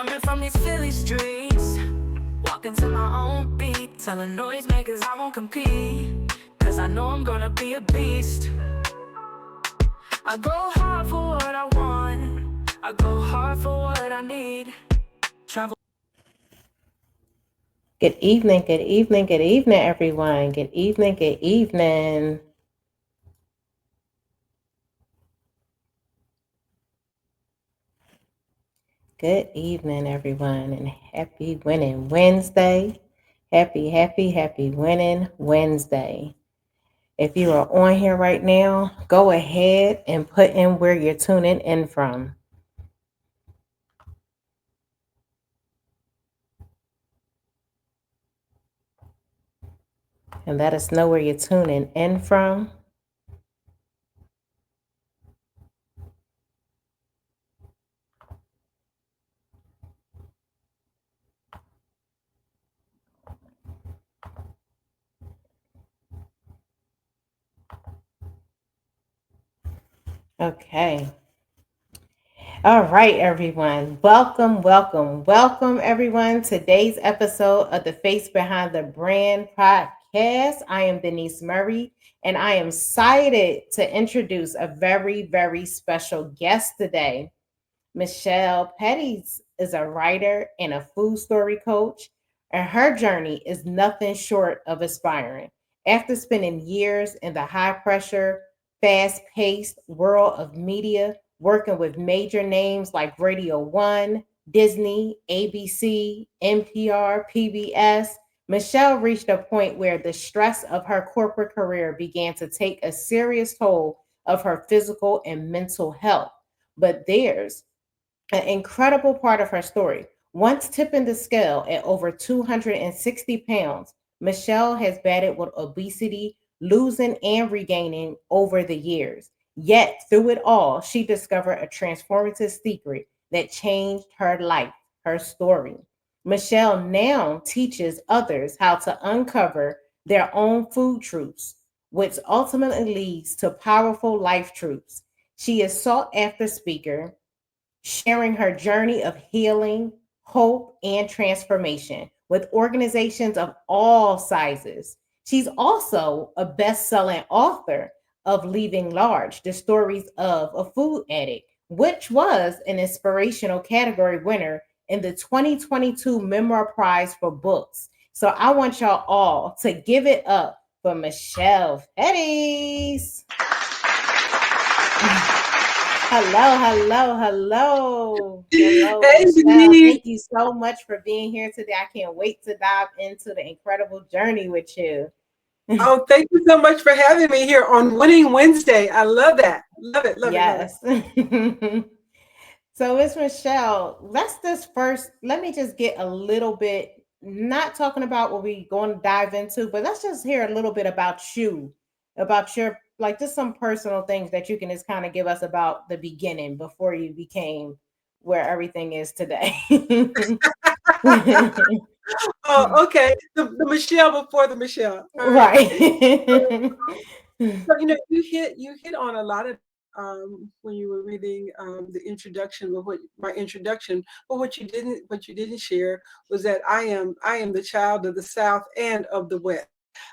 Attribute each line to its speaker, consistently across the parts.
Speaker 1: Coming from these Philly streets, walking to my own beat, telling noisemakers I won't compete, cause I know I'm gonna be a beast. I go hard for what I want, I go hard for what I need. Travel.
Speaker 2: Good evening, good evening, good evening, everyone. Good evening, good evening. Good evening, everyone, and happy Winning Wednesday. Happy Winning Wednesday. If you are on here right now, go ahead and put in where you're tuning in from. And let us know where you're tuning in from. Okay. All right, everyone. Welcome, everyone. Today's episode of the Face Behind the Brand podcast. I am Denise Murray, and I am excited to introduce a very special guest today. Michelle Petties is a writer and a food story coach, and her journey is nothing short of inspiring. After spending years in the high pressure, fast paced world of media, working with major names like Radio One, Disney, ABC, NPR, PBS, Michelle reached a point where the stress of her corporate career began to take a serious toll of her physical and mental health. But there's an incredible part of her story. Once tipping the scale at over 260 pounds, Michelle has battled with obesity, losing and regaining over the years. Yet, through it all, she discovered a transformative secret that changed her life, her story. Michelle now teaches others how to uncover their own food truths, which ultimately leads to powerful life truths. She is sought after speaker, sharing her journey of healing, hope, and transformation with organizations of all sizes. She's also a best selling author of Leaving Large, the stories of a food addict, which was an inspirational category winner in the 2022 Memoir Prize for Books. So I want y'all all to give it up for Michelle Petties. Hello,
Speaker 3: Hey,
Speaker 2: Michelle.
Speaker 3: Denise.
Speaker 2: Thank you so much for being here today. I can't wait to dive into the incredible journey with you.
Speaker 3: Oh, thank you so much for having me here on Winning Wednesday. I love that. Love it, love it, love it.
Speaker 2: Yes. So, Miss Michelle, let me just get a little bit, not talking about what we're going to dive into, but let's just hear a little bit about you, about your, like, just some personal things that you can just kind of give us about the beginning before you became where everything is today.
Speaker 3: Oh, okay. The Michelle before the Michelle. All right.
Speaker 2: Right.
Speaker 3: So you hit on a lot of when you were reading the introduction of what my introduction, but what you didn't share was that I am the child of the South and of the West.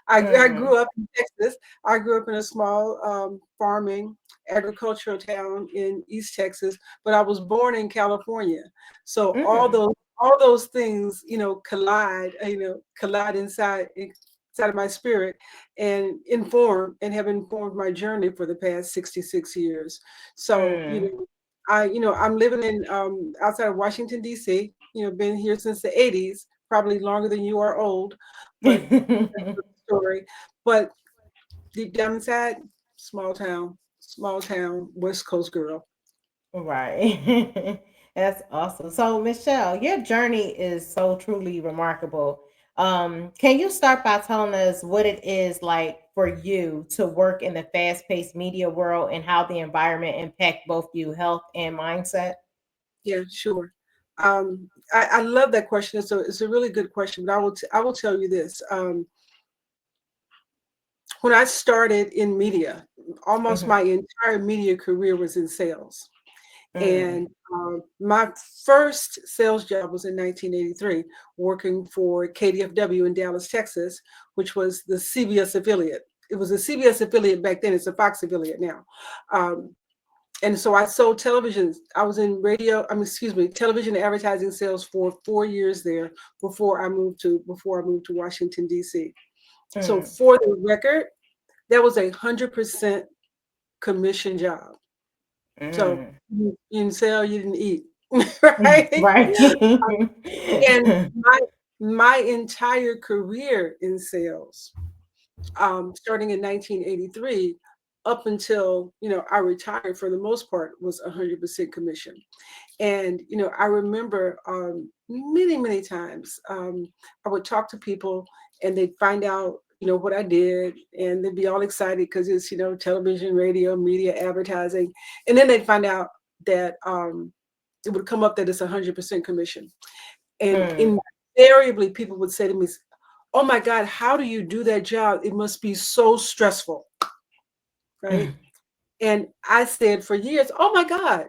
Speaker 3: I
Speaker 2: Mm,
Speaker 3: grew up in Texas. I grew up in a small farming agricultural town in East Texas, but I was born in California. So all
Speaker 2: mm.
Speaker 3: those things, collide inside of my spirit and have informed my journey for the past 66 years. So,
Speaker 2: Mm.
Speaker 3: I'm living in outside of Washington D.C. Been here since the 80s, probably longer than you are old, but story. But deep down inside, small town, West Coast girl.
Speaker 2: Right. That's awesome. So, Michelle, your journey is so truly remarkable. Can you start by telling us what it is like for you to work in the fast-paced media world and how the environment impact both you health and mindset?
Speaker 3: Yeah, sure. I love that question. It's a really good question. But I will tell you this. When I started in media, almost
Speaker 2: Hmm.
Speaker 3: my entire media career was in sales. And my first sales job was in 1983, working for KDFW in Dallas, Texas, which was the CBS affiliate. It was a CBS affiliate back then. It's a Fox affiliate now. Um, and so I sold television. I was in television advertising sales for 4 years there before I moved to Washington D.C. So
Speaker 2: mm,
Speaker 3: for the record, that was 100% commission job. So
Speaker 2: mm.
Speaker 3: you didn't sell, you didn't eat, right?
Speaker 2: Right.
Speaker 3: And my entire career in sales, starting in 1983, up until I retired, for the most part, was 100% commission. And I remember many, many times I would talk to people, and they'd find out what I did, and they'd be all excited because it's television, radio, media, advertising, and then they'd find out that it would come up that it's 100% commission. And
Speaker 2: Mm,
Speaker 3: invariably, people would say to me, "Oh my God, how do you do that job? It must be so stressful," right?
Speaker 2: mm,
Speaker 3: And I said for years, "Oh my God,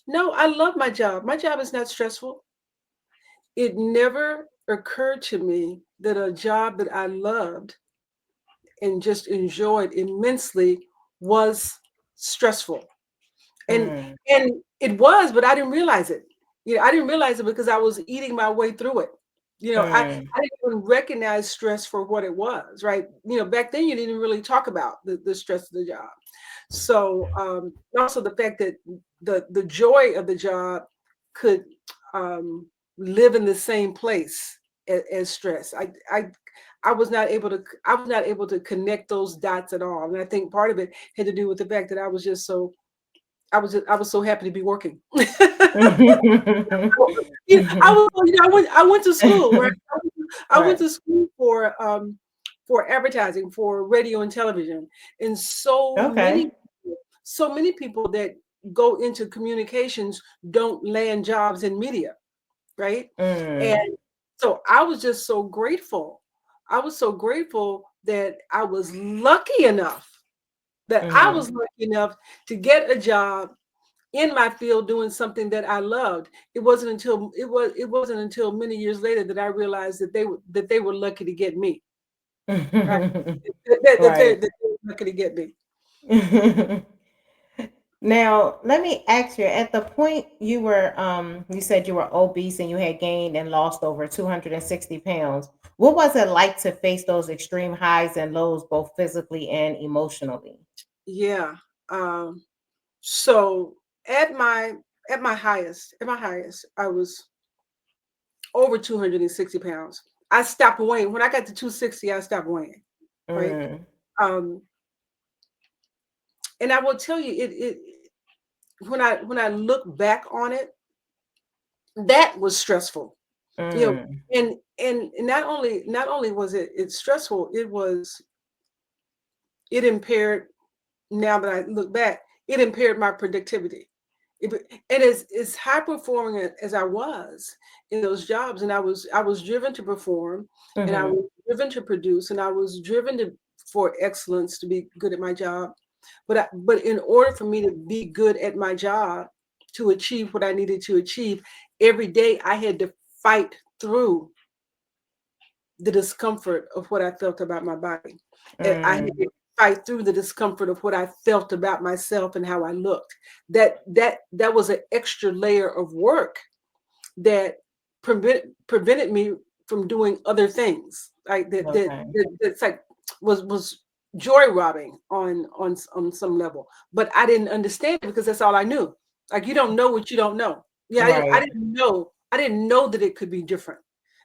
Speaker 3: no, I love my job. My job is not stressful." It never occurred to me that a job that I loved and just enjoyed immensely was stressful. And
Speaker 2: mm,
Speaker 3: and it was, but I didn't realize it. I didn't realize it because I was eating my way through it.
Speaker 2: mm,
Speaker 3: I didn't even recognize stress for what it was, right? Back then you didn't really talk about the stress of the job. So also the fact that the joy of the job could live in the same place as stress. I was not able to connect those dots at all. And I think part of it had to do with the fact that I was so happy to be working. I went to school, right? I went
Speaker 2: right.
Speaker 3: to school for advertising, for radio and television, and
Speaker 2: Okay.
Speaker 3: so many people that go into communications don't land jobs in media, right? And
Speaker 2: Mm,
Speaker 3: so I was just so grateful. I was so grateful that I was lucky enough
Speaker 2: mm,
Speaker 3: to get a job in my field doing something that I loved. It wasn't until many years later that I realized that they were lucky to get me. Right?
Speaker 2: right.
Speaker 3: That they were lucky to get me.
Speaker 2: Now, let me ask you, at the point you said you were obese and you had gained and lost over 260 pounds. What was it like to face those extreme highs and lows, both physically and emotionally?
Speaker 3: Yeah. Um, so at my at my highest, I was over 260 pounds. I stopped weighing. When I got to 260, I stopped weighing. Right.
Speaker 2: Mm,
Speaker 3: Um, and I will tell you, it when I look back on it, that was stressful. You know,
Speaker 2: mm,
Speaker 3: and not only was it stressful, it impaired. Now that I look back, it impaired my productivity. And as high performing as I was in those jobs, and I was driven to perform, and I
Speaker 2: mhm,
Speaker 3: was driven to produce, and I was driven to for excellence, to be good at my job. But in order for me to be good at my job, to achieve what I needed to achieve, every day I had to fight through the discomfort of what I felt about my body. And I had
Speaker 2: mm,
Speaker 3: to fight through the discomfort of what I felt about myself and how I looked. That was an extra layer of work that prevented me from doing other things. Like
Speaker 2: okay.
Speaker 3: that's like was joy robbing on some level. But I didn't understand it because that's all I knew. Like you don't know what you don't know. Yeah,
Speaker 2: Right.
Speaker 3: I didn't know that it could be different.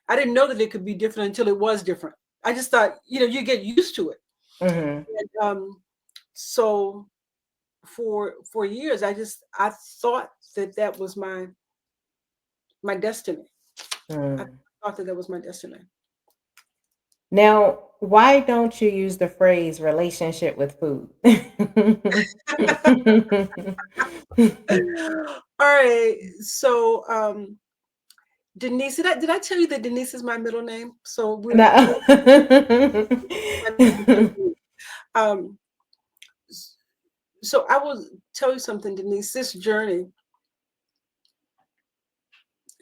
Speaker 3: I didn't know that it could be different until it was different. I just thought, you get used to it.
Speaker 2: Mhm,
Speaker 3: And so for years, I thought that was my destiny. I
Speaker 2: mm.
Speaker 3: thought that was my destiny.
Speaker 2: Now, why don't you use the phrase relationship with food?
Speaker 3: All right. So, Denise, did I tell you that Denise is my middle name? So
Speaker 2: No.
Speaker 3: my name because of me. Um, so I will tell you something, Denise. This journey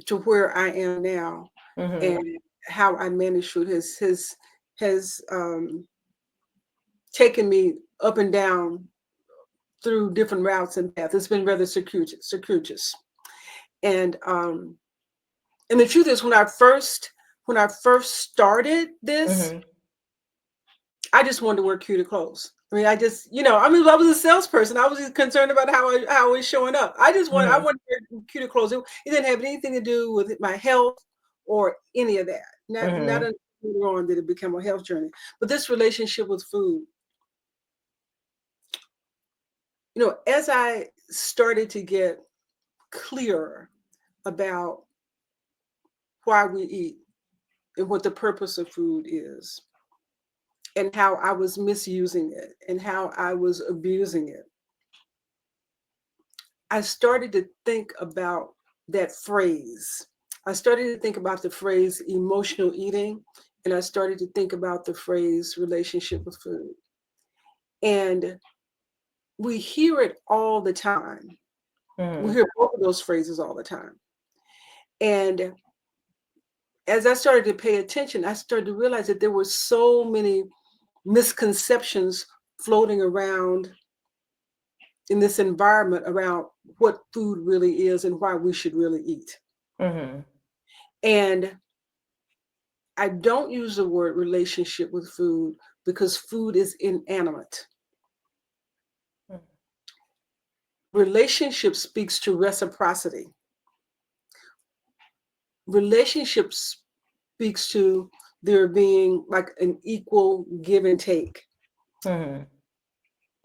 Speaker 3: to where I am now,
Speaker 2: Mm-hmm.
Speaker 3: and how I manage food has taken me up and down through different routes and paths. It's been rather circuitous. And and the truth is, when I first started this,
Speaker 2: Mm-hmm.
Speaker 3: I just wanted to wear cuter clothes. I mean, I just, I mean, I was a salesperson. I was just concerned about how I was showing up. I
Speaker 2: Mm-hmm.
Speaker 3: wanted to wear cuter clothes. It didn't have anything to do with my health or any of that. Not
Speaker 2: Mm-hmm.
Speaker 3: until later on did it become a health journey. But this relationship with food, as I started to get clearer about why we eat and what the purpose of food is, and how I was misusing it and how I was abusing it, I started to think about that phrase. I started to think about the phrase emotional eating, and I started to think about the phrase relationship with food. And we hear it all the time. We
Speaker 2: Mm-hmm.
Speaker 3: hear both of those phrases all the time. And as I started to pay attention, I started to realize that there were so many misconceptions floating around in this environment around what food really is and why we should really eat.
Speaker 2: Mm-hmm.
Speaker 3: And I don't use the word relationship with food because food is inanimate. Relationship speaks to reciprocity. Relationship speaks to there being like an equal give and take.
Speaker 2: Mm-hmm.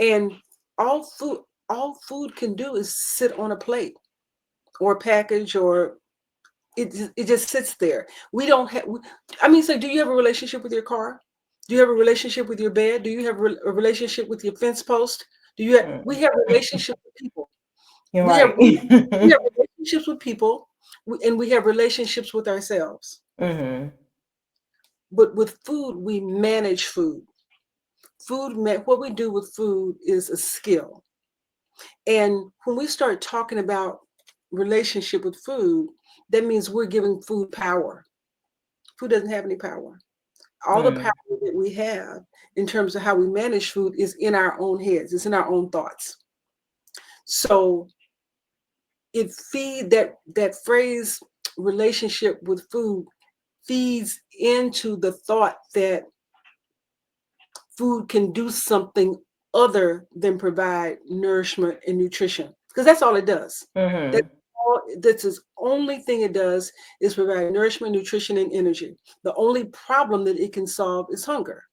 Speaker 3: And all food all food can do is sit on a plate or a package, or it just sits there. We don't have. I mean, so do you have a relationship with your car? Do you have a relationship with your bed? Do you have a relationship with your fence post? Do you have? We have relationships with people.
Speaker 2: You're
Speaker 3: We have
Speaker 2: right.
Speaker 3: we have relationships with people, and we have relationships with ourselves.
Speaker 2: Mm-hmm.
Speaker 3: But with food, we manage food. What we do with food is a skill. And when we start talking about relationship with food, that means we're giving food power. Food doesn't have any power. All the power that we have in terms of how we manage food is in our own heads, it's in our own thoughts. So that phrase relationship with food feeds into the thought that food can do something other than provide nourishment and nutrition, because that's all it does.
Speaker 2: Mm-hmm.
Speaker 3: That's the only thing it does, is provide nourishment, nutrition, and energy. The only problem that it can solve is hunger.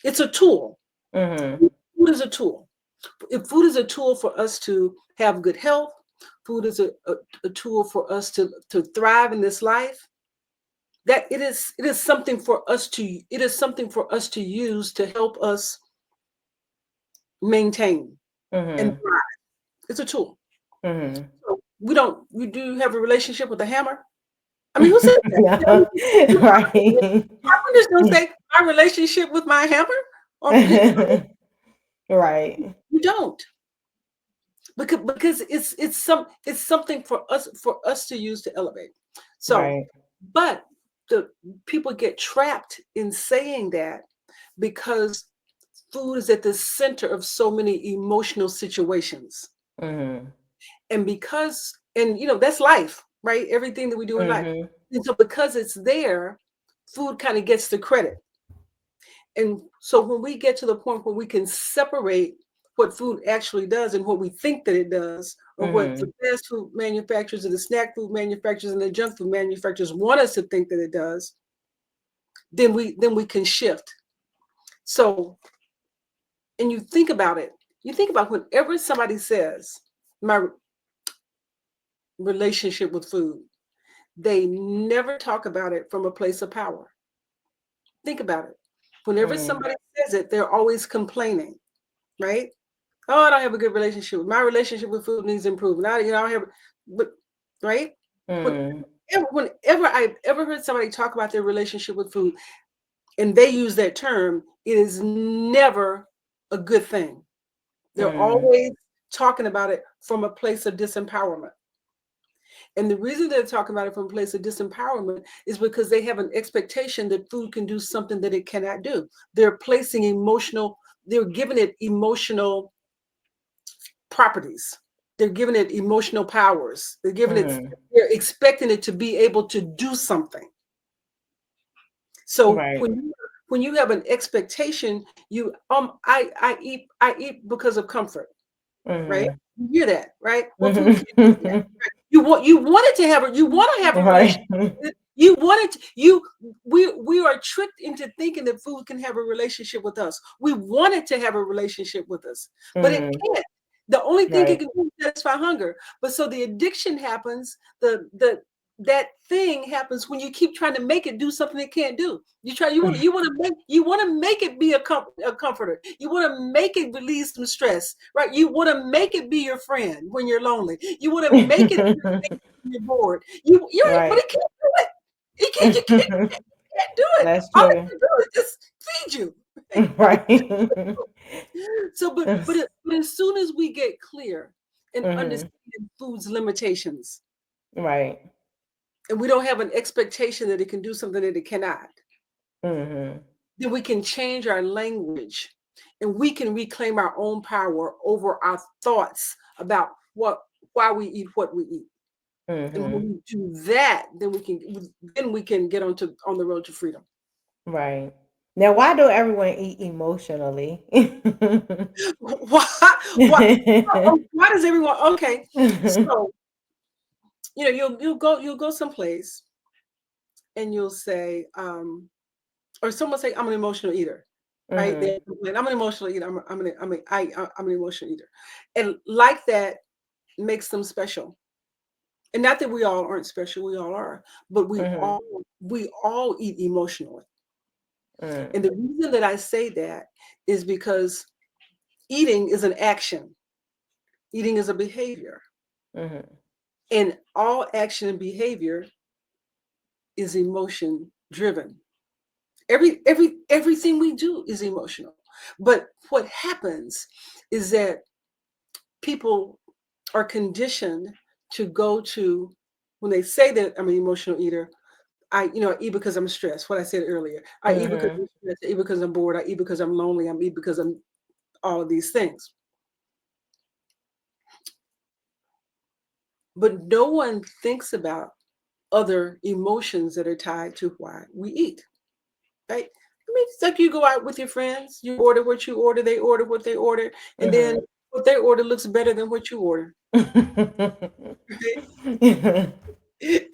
Speaker 3: It's a tool.
Speaker 2: Mm-hmm.
Speaker 3: Food is a tool. If food is a tool for us to have good health, food is a tool for us to thrive in this life, that it is something for us to use to help us maintain and
Speaker 2: Mm-hmm.
Speaker 3: thrive. It's a tool.
Speaker 2: Mm-hmm.
Speaker 3: So we do have a relationship with a hammer. I mean, who says that?
Speaker 2: Yeah. Right.
Speaker 3: Carpenters don't say my relationship with my hammer, or
Speaker 2: Right.
Speaker 3: you don't, because it's something for us to use to elevate. So,
Speaker 2: Right.
Speaker 3: but the people get trapped in saying that because food is at the center of so many emotional situations,
Speaker 2: Mm-hmm.
Speaker 3: and that's life, right? Everything that we do in life,
Speaker 2: Mm-hmm.
Speaker 3: and so because it's there, food kind of gets the credit. And so when we get to the point where we can separate what food actually does and what we think that it does, or what
Speaker 2: Mm-hmm.
Speaker 3: the fast food manufacturers and the snack food manufacturers and the junk food manufacturers want us to think that it does, then we can shift. So, and you think about it. You think about whenever somebody says my relationship with food, they never talk about it from a place of power. Think about it. Whenever
Speaker 2: Mm-hmm.
Speaker 3: somebody says it, they're always complaining, right? Oh, I don't have a good relationship. My relationship with food needs improvement. I don't have, but right?
Speaker 2: Mm-hmm.
Speaker 3: Whenever I've ever heard somebody talk about their relationship with food and they use that term, it is never a good thing. They're
Speaker 2: Mm-hmm.
Speaker 3: always talking about it from a place of disempowerment. And the reason they're talking about it from a place of disempowerment is because they have an expectation that food can do something that it cannot do. They're placing emotional, they're giving it emotional properties. They're giving it emotional powers. They're expecting it to be able to do something. So
Speaker 2: Right.
Speaker 3: when you have an expectation, I eat because of comfort, right?
Speaker 2: Mm-hmm.
Speaker 3: You hear that, right? What food can do that?
Speaker 2: Mm-hmm.
Speaker 3: You wanted to have a you want to have a relationship.
Speaker 2: Right.
Speaker 3: You wanted to, you we are tricked into thinking that food can have a relationship with us. We want it to have a relationship with us, but it
Speaker 2: Mm-hmm.
Speaker 3: can't. The only thing it
Speaker 2: Right.
Speaker 3: can do is satisfy hunger. But so the addiction happens, the that thing happens when you keep trying to make it do something it can't do. You want to make it be a comforter. You want to make it release some stress, right? You want to make it be your friend when you're lonely. You want to make it be your mate when you're bored. But
Speaker 2: Right.
Speaker 3: it can't do it. You can't do it.
Speaker 2: That's
Speaker 3: All it
Speaker 2: true.
Speaker 3: can do is just feed you.
Speaker 2: Right.
Speaker 3: So, but as soon as we get clear and
Speaker 2: Mm-hmm.
Speaker 3: understand food's limitations,
Speaker 2: Right.
Speaker 3: and we don't have an expectation that it can do something that it cannot,
Speaker 2: Mm-hmm.
Speaker 3: then we can change our language and we can reclaim our own power over our thoughts about why we eat what we eat. And when
Speaker 2: Mm-hmm.
Speaker 3: we do that, then we can get on the road to freedom.
Speaker 2: Right. Now, why do everyone eat emotionally?
Speaker 3: Why why why does everyone okay? So you'll go someplace and you'll say, or someone say, I'm an emotional eater, right?
Speaker 2: Mm-hmm.
Speaker 3: I'm an emotional eater. I'm an emotional eater, and like that makes them special. And not that we all aren't special, we all are, but
Speaker 2: Mm-hmm.
Speaker 3: we all eat emotionally.
Speaker 2: Mm-hmm.
Speaker 3: And the reason that I say that is because eating is an action. Eating is a behavior,
Speaker 2: Mm-hmm.
Speaker 3: and all action and behavior is emotion driven. Everything we do is emotional. But what happens is that people are conditioned to go to when they say that I'm an emotional eater. I eat because I'm stressed. What I said earlier, I eat because
Speaker 2: Mm-hmm.
Speaker 3: I'm stressed. I eat because I'm bored. I eat because I'm lonely. I eat because I'm all of these things. But no one thinks about other emotions that are tied to why we eat. Right? I mean, it's like you go out with your friends, you order what you order, they order what they order, and then
Speaker 2: Mm-hmm.
Speaker 3: what they order looks better than what you order. Right?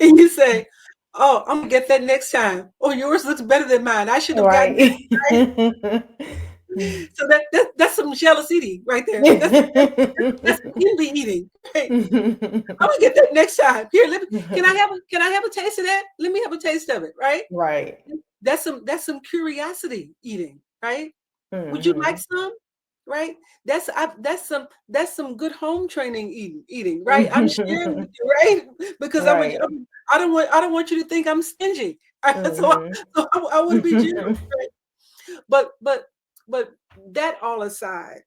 Speaker 3: And you say, "Oh, I'm gonna get that next time." Oh, yours looks better than mine. I should have gotten that.
Speaker 2: Right.
Speaker 3: Right? So that's some jealous eating right there. That's envy eating. Right? I'm gonna get that next time. Here, can I have a taste of that? Let me have a taste of it. Right?
Speaker 2: Right.
Speaker 3: That's some curiosity eating. Right? Would you like
Speaker 2: Mm-hmm.
Speaker 3: some? Right? That's some good home training eating. Right? I'm sharing with you. Right? Because
Speaker 2: Right.
Speaker 3: I don't want you to think I'm stingy. So,
Speaker 2: Mm-hmm.
Speaker 3: I want to be generous. Right? But that all aside,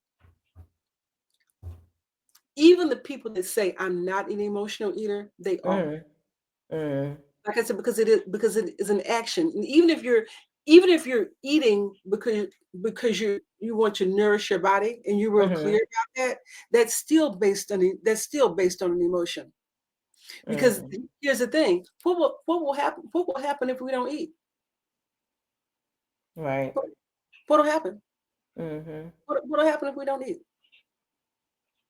Speaker 3: even the people that say I'm not an emotional eater, they are.
Speaker 2: Mm-hmm. Mm-hmm.
Speaker 3: Like I said, because it is an action. And even if you're eating because you want to nourish your body and you're real clear
Speaker 2: Mm-hmm.
Speaker 3: about that, that's still based on an emotion. Because
Speaker 2: Mm-hmm.
Speaker 3: here's the thing: what will happen? What will happen if we don't eat?
Speaker 2: Right.
Speaker 3: What, what'll happen?
Speaker 2: Mm-hmm.
Speaker 3: What'll happen if we don't eat?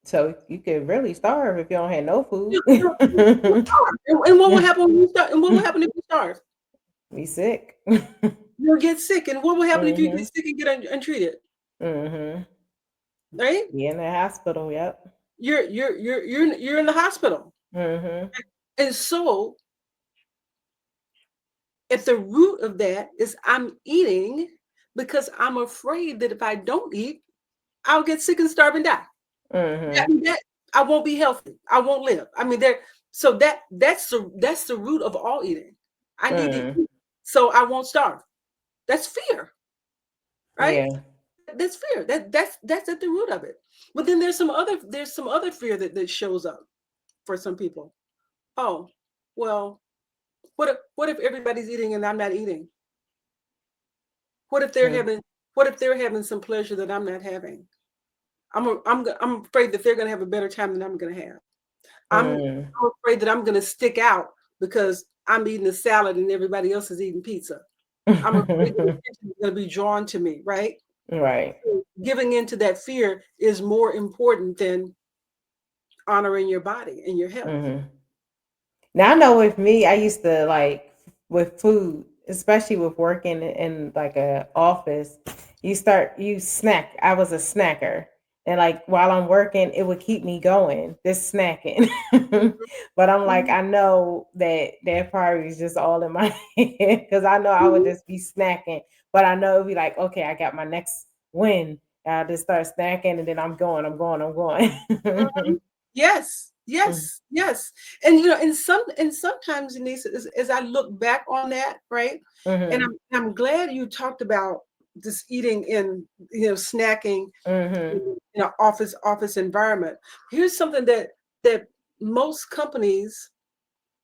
Speaker 2: So you could really starve if you don't have no food.
Speaker 3: You'll starve. And what will happen when you starve? And what will happen if you starve?
Speaker 2: Be sick.
Speaker 3: You'll get sick. And what will happen if you get
Speaker 2: Mhm.
Speaker 3: sick and get untreated?
Speaker 2: Mhm.
Speaker 3: Right?
Speaker 2: Be in the hospital. Yep.
Speaker 3: You're in the hospital.
Speaker 2: Mhm.
Speaker 3: And so at the root of that is I'm eating because I'm afraid that if I don't eat, I'll get sick and starve and die. That,
Speaker 2: Mhm.
Speaker 3: that I won't be healthy. I won't live. I mean, that's the root of all eating. I need to
Speaker 2: Mhm.
Speaker 3: eat so I won't starve. That's fear, right?
Speaker 2: Yeah.
Speaker 3: That's fear. That's at the root of it. But then there's some other fear that shows up for some people. Oh, well, what if everybody's eating and I'm not eating? What if they're
Speaker 2: Mm,
Speaker 3: having what if they're having some pleasure that I'm not having? I'm afraid that they're going to have a better time than I'm going to have. I'm
Speaker 2: mm,
Speaker 3: I'm afraid that I'm going to stick out because I'm eating a salad and everybody else is eating pizza. I'm afraid that attention is going to be drawn to me, right?
Speaker 2: right.
Speaker 3: So giving into that fear is more important than honoring your body and your health.
Speaker 2: Hmm. Now I know with me, I used to like with food, especially with working in like a office, you snack. I was a snacker. And like while I'm working, it would keep me going, this snacking. But I'm like,
Speaker 3: Mhm.
Speaker 2: I know that that probably is just all in my head because I know I would
Speaker 3: Mhm.
Speaker 2: just be snacking. But I know it'd be like, okay, I got my next win. I just start snacking and then I'm going, I'm going, I'm
Speaker 3: Mhm.
Speaker 2: going.
Speaker 3: Yes,
Speaker 2: Mm,
Speaker 3: yes, yes. And and sometimes, Denise, as I look back on that, right? And
Speaker 2: mhm,
Speaker 3: I'm glad you talked about this eating in, snacking
Speaker 2: mhm,
Speaker 3: in an office environment. Here's something that most companies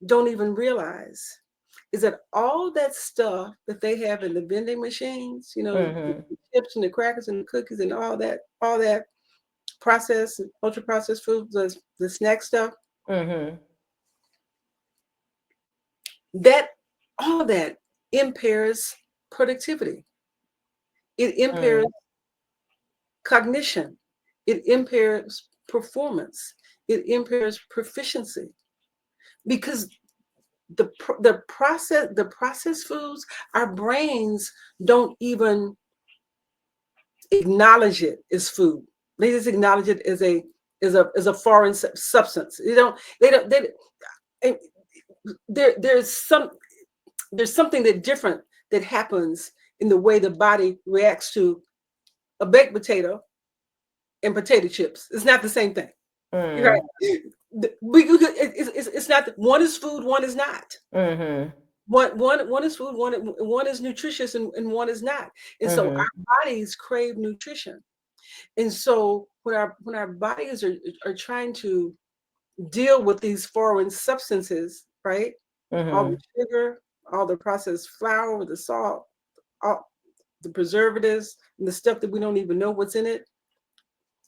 Speaker 3: don't even realize is that all that stuff that they have in the vending machines,
Speaker 2: mhm,
Speaker 3: the chips and the crackers and the cookies and all that processed, ultra processed foods, the snack stuff,
Speaker 2: mhm.
Speaker 3: that all of that impairs productivity. It impairs
Speaker 2: Mm,
Speaker 3: cognition. It impairs performance. It impairs proficiency because the processed foods, our brains don't even acknowledge it as food. They just acknowledge it as a foreign substance. They don't and there's something that different that happens in the way the body reacts to a baked potato and potato chips. It's not the same thing. You're
Speaker 2: mm,
Speaker 3: right. It's not, one is food, one is not.
Speaker 2: mhm,
Speaker 3: One is food, one is nutritious, and one is not. And so
Speaker 2: mhm,
Speaker 3: our bodies crave nutrition. And so when our bodies are trying to deal with these foreign substances, right? All the
Speaker 2: mhm,
Speaker 3: sugar, all the processed flour, the salt, all the preservatives, and the stuff that we don't even know what's in it,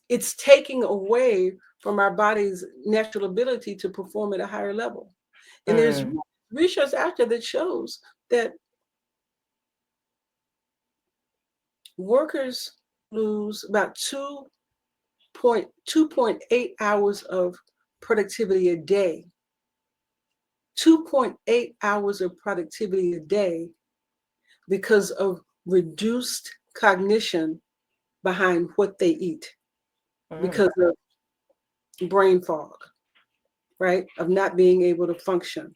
Speaker 3: it's taking away from our body's natural ability to perform at a higher level. And there's
Speaker 2: mm,
Speaker 3: research out there that shows that workers lose about 2.8 hours of productivity a day. 2.8 hours of productivity a day because of reduced cognition behind what they eat,
Speaker 2: mm,
Speaker 3: because of brain fog, right? Of not being able to function,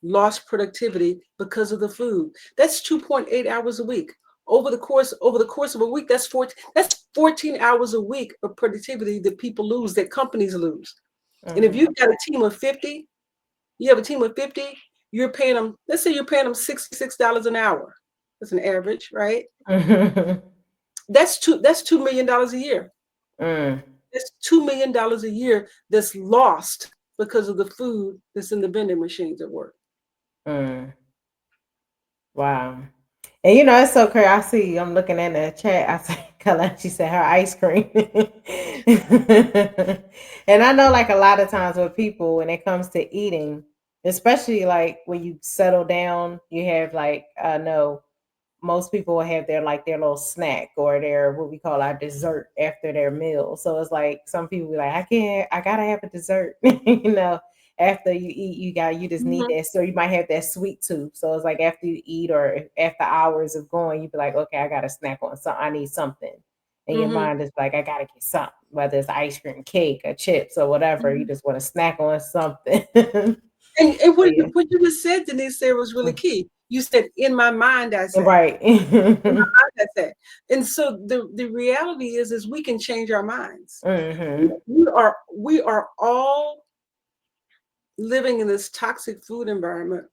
Speaker 3: lost productivity because of the food. That's 2.8 hours a week. Over the course of a week, that's 14 hours a week of productivity that people lose, that companies lose. And if
Speaker 2: mhm,
Speaker 3: you've got a team of 50, you have a team of 50, you're paying them, let's say you're paying them $66 an hour. That's an average, right?
Speaker 2: mhm,
Speaker 3: That's $2 million a year.
Speaker 2: mm,
Speaker 3: That's $2 million a year that's lost because of the food that's in the vending machines at work.
Speaker 2: mm. Wow. And it's so crazy. I see, I'm looking in the chat. I see Kalachi said her ice cream. And I know like a lot of times with people when it comes to eating, especially like when you settle down, you have like I know most people will have their little snack or their what we call our dessert after their meal. So it's like some people be like, I gotta have a dessert. After you eat, you just need
Speaker 3: Mhm,
Speaker 2: that. So you might have that sweet tooth. So it's like after you eat or after hours of going, you be like, okay, I gotta snack on something. I need something. And your
Speaker 3: mhm,
Speaker 2: mind is like, I gotta get something, whether it's ice cream, cake, or chips or whatever. You
Speaker 3: mhm.
Speaker 2: just want to snack on something.
Speaker 3: And
Speaker 2: So,
Speaker 3: what
Speaker 2: yeah.
Speaker 3: what you just said, Denise, there was really key. You said, "In my mind, I say."
Speaker 2: Right.
Speaker 3: In my mind, I say. And so the reality is we can change our minds.
Speaker 2: Hmm.
Speaker 3: We are all living in this toxic food environment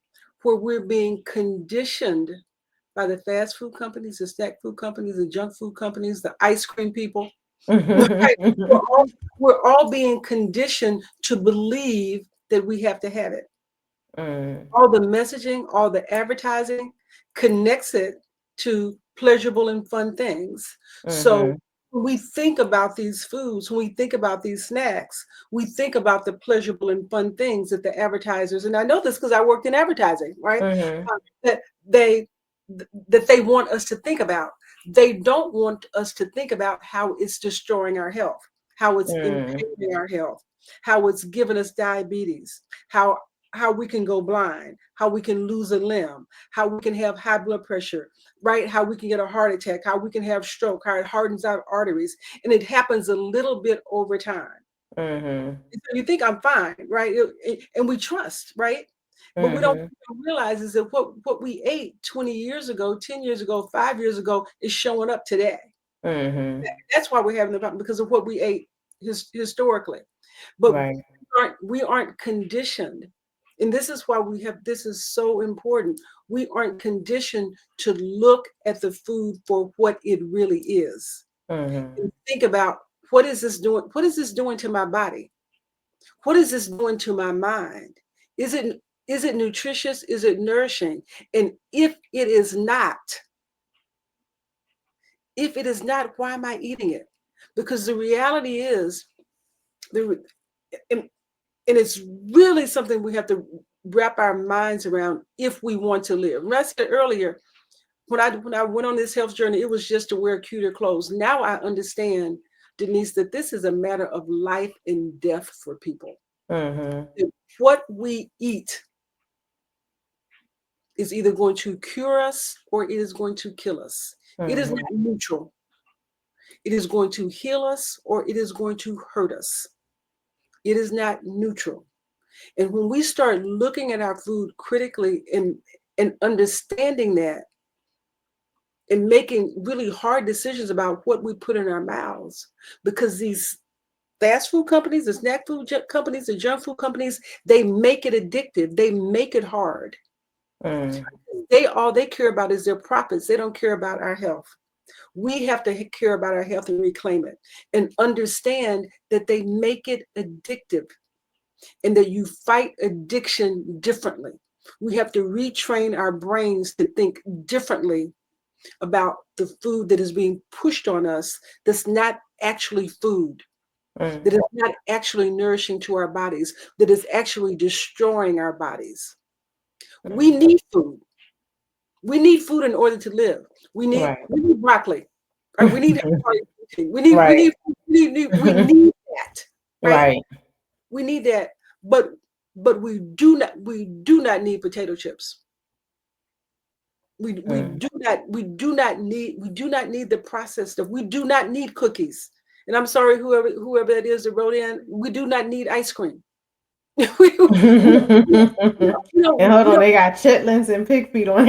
Speaker 3: where we're being conditioned by the fast food companies, the snack food companies, the junk food companies, the ice cream people. Right? We're all, we're all being conditioned to believe that we have to have it.
Speaker 2: Mm.
Speaker 3: All the messaging, all the advertising connects it to pleasurable and fun things. So
Speaker 2: Mhm.
Speaker 3: when we think about these foods, when we think about these snacks, we think about the pleasurable and fun things that the advertisers, and I know this because I worked in advertising, right?
Speaker 2: Mhm.
Speaker 3: That they want us to think about. They don't want us to think about how it's destroying our health, how it's
Speaker 2: Mm.
Speaker 3: impairing our health, how it's giving us diabetes, how how we can go blind, how we can lose a limb, how we can have high blood pressure, right? How we can get a heart attack, how we can have stroke, how it hardens our arteries. And it happens a little bit over time.
Speaker 2: Mhm.
Speaker 3: So you think I'm fine, right? And we trust, right? But we don't
Speaker 2: Mhm.
Speaker 3: realize is that what we ate 20 years ago, 10 years ago, 5 years ago is showing up today.
Speaker 2: Mhm.
Speaker 3: That's why we're having the problem because of what we ate historically. But
Speaker 2: Right.
Speaker 3: we aren't conditioned. And this is why this is so important. We aren't conditioned to look at the food for what it really is.
Speaker 2: Mhm.
Speaker 3: And think about what is this doing? What is this doing to my body? What is this doing to my mind? Is it nutritious? Is it nourishing? And if it is not, why am I eating it? Because the reality is, the and, and it's really something we have to wrap our minds around if we want to live. And I said earlier, when I went on this health journey, it was just to wear cuter clothes. Now I understand, Denise, that this is a matter of life and death for people.
Speaker 2: Mhm.
Speaker 3: That what we eat is either going to cure us or it is going to kill us. It is
Speaker 2: Mhm.
Speaker 3: not neutral. It is going to heal us or it is going to hurt us. It is not neutral. And when we start looking at our food critically and understanding that and making really hard decisions about what we put in our mouths, because these fast food companies, the snack food companies, the junk food companies, they make it addictive. They make it hard.
Speaker 2: Mm.
Speaker 3: All they care about is their profits. They don't care about our health. We have to care about our health and reclaim it and understand that they make it addictive and that you fight addiction differently. We have to retrain our brains to think differently about the food that is being pushed on us that's not actually food, that
Speaker 2: Mm.
Speaker 3: is not actually nourishing to our bodies, that is actually destroying our bodies. We
Speaker 2: Mm.
Speaker 3: need food. We need food in order to live.
Speaker 2: Right.
Speaker 3: We need broccoli. Right? We need protein.
Speaker 2: Right.
Speaker 3: We need that. Right?
Speaker 2: Right.
Speaker 3: We need that. But we do not need potato chips.
Speaker 2: Mm.
Speaker 3: We do not need the processed stuff. We do not need cookies. And I'm sorry, whoever that is that wrote in, we do not need ice cream. we, don't, we, don't, we,
Speaker 2: And
Speaker 3: don't,
Speaker 2: hold
Speaker 3: we,
Speaker 2: on,
Speaker 3: don't,
Speaker 2: they got chitlins and pig feet on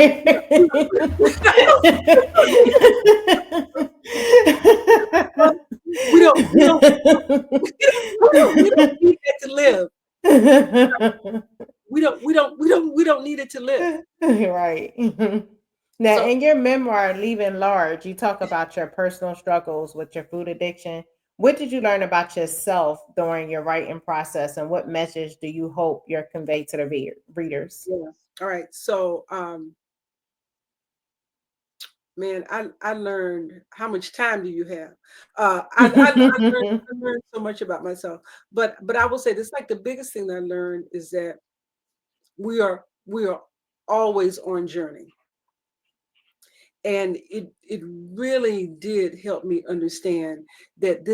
Speaker 3: we, don't, we don't we don't we don't need that to live. We don't need it to live.
Speaker 2: Right. Now,
Speaker 3: So
Speaker 2: in your memoir, Leaving Large, you talk about your personal struggles with your food addiction. What did you learn about yourself during your writing process, and what message do you hope you're conveyed to the readers?
Speaker 3: yeah. All right. So man, I learned how much time do you have? I learned so much about myself. But I will say this, like the biggest thing that I learned is that we are always on journey. And it really did help me understand that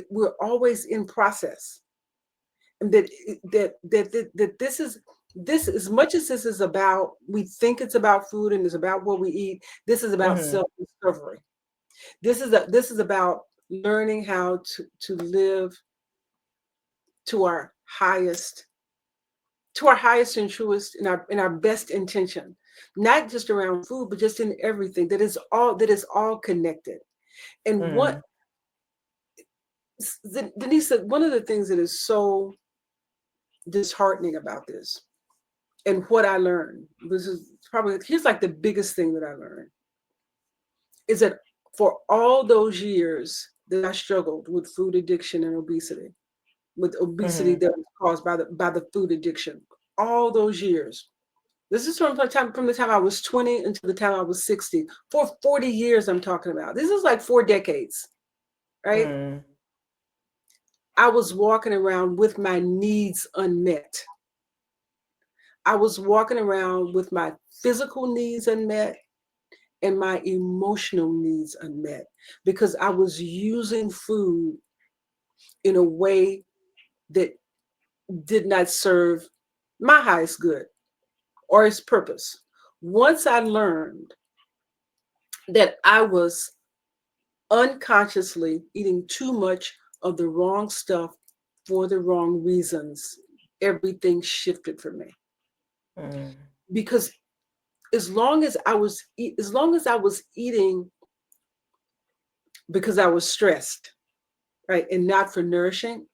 Speaker 3: we're always in process. And that this, as much as this is about, we think it's about food and it's about what we eat, this is about
Speaker 2: Mhm.
Speaker 3: self-discovery. This is about learning how to live to our highest and truest in our best intention, not just around food, but just in everything. That is all connected. And what
Speaker 2: Mm.
Speaker 3: Denise said, one of the things that is so disheartening about this, and what I learned, this is probably, here's like the biggest thing that I learned, is that for all those years that I struggled with food addiction and obesity, with obesity
Speaker 2: Mhm.
Speaker 3: that was caused by the food addiction. all those years. This is from the time I was 20 until the time I was 60. For 40 years, I'm talking about. This is like 4 decades, right?
Speaker 2: Mm.
Speaker 3: I was walking around with my needs unmet. I was walking around with my physical needs unmet and my emotional needs unmet because I was using food in a way that did not serve my highest good or its purpose. Once I learned that I was unconsciously eating too much of the wrong stuff for the wrong reasons, everything shifted for me.
Speaker 2: Mm.
Speaker 3: Because as long as I was eating because I was stressed, right, and not for nourishment,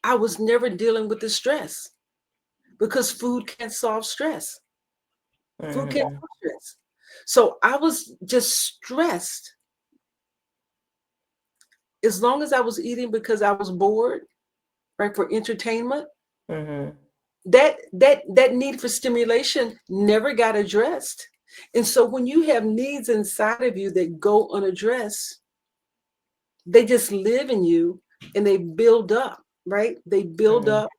Speaker 3: I was never dealing with the stress because food can't solve stress. Food can't
Speaker 2: Mhm.
Speaker 3: solve stress. So I was just stressed as long as I was eating because I was bored, right, for entertainment.
Speaker 2: Mhm.
Speaker 3: That need for stimulation never got addressed. And so when you have needs inside of you that go unaddressed, they just live in you and they build up, right? They build
Speaker 2: Mhm.
Speaker 3: up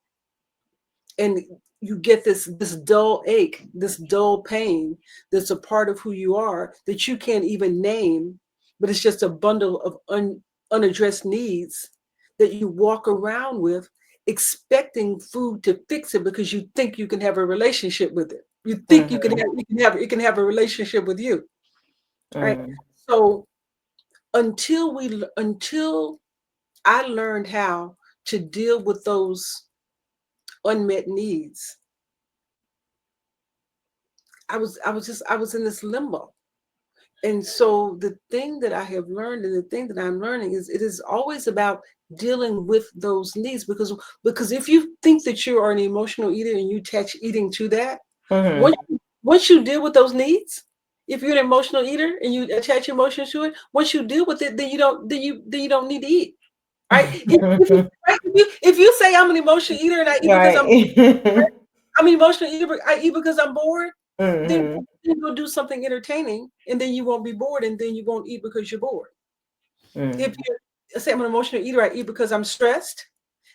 Speaker 3: and you get this dull ache, this dull pain that's a part of who you are that you can't even name, but it's just a bundle of unaddressed needs that you walk around with expecting food to fix it because you think you can have a relationship with it. You think
Speaker 2: Mhm.
Speaker 3: it can have a relationship with you, right?
Speaker 2: Mm.
Speaker 3: So until I learned how to deal with those unmet needs, I was in this limbo. And so the thing that I have learned and the thing that I'm learning is it is always about dealing with those needs because if you think that you are an emotional eater and you attach eating to that, once
Speaker 2: Mhm.
Speaker 3: once you deal with those needs, if you're an emotional eater and you attach emotions to it, once you deal with it, then you don't need to eat. Right? If you say I'm an emotional eater and I eat because
Speaker 2: Right.
Speaker 3: I'm an emotional eater, but I eat because I'm bored, then
Speaker 2: Mhm.
Speaker 3: go do something entertaining, and then you won't be bored, and then you won't eat because you're bored. If
Speaker 2: Mm.
Speaker 3: you say I'm an emotional eater, I eat because I'm stressed,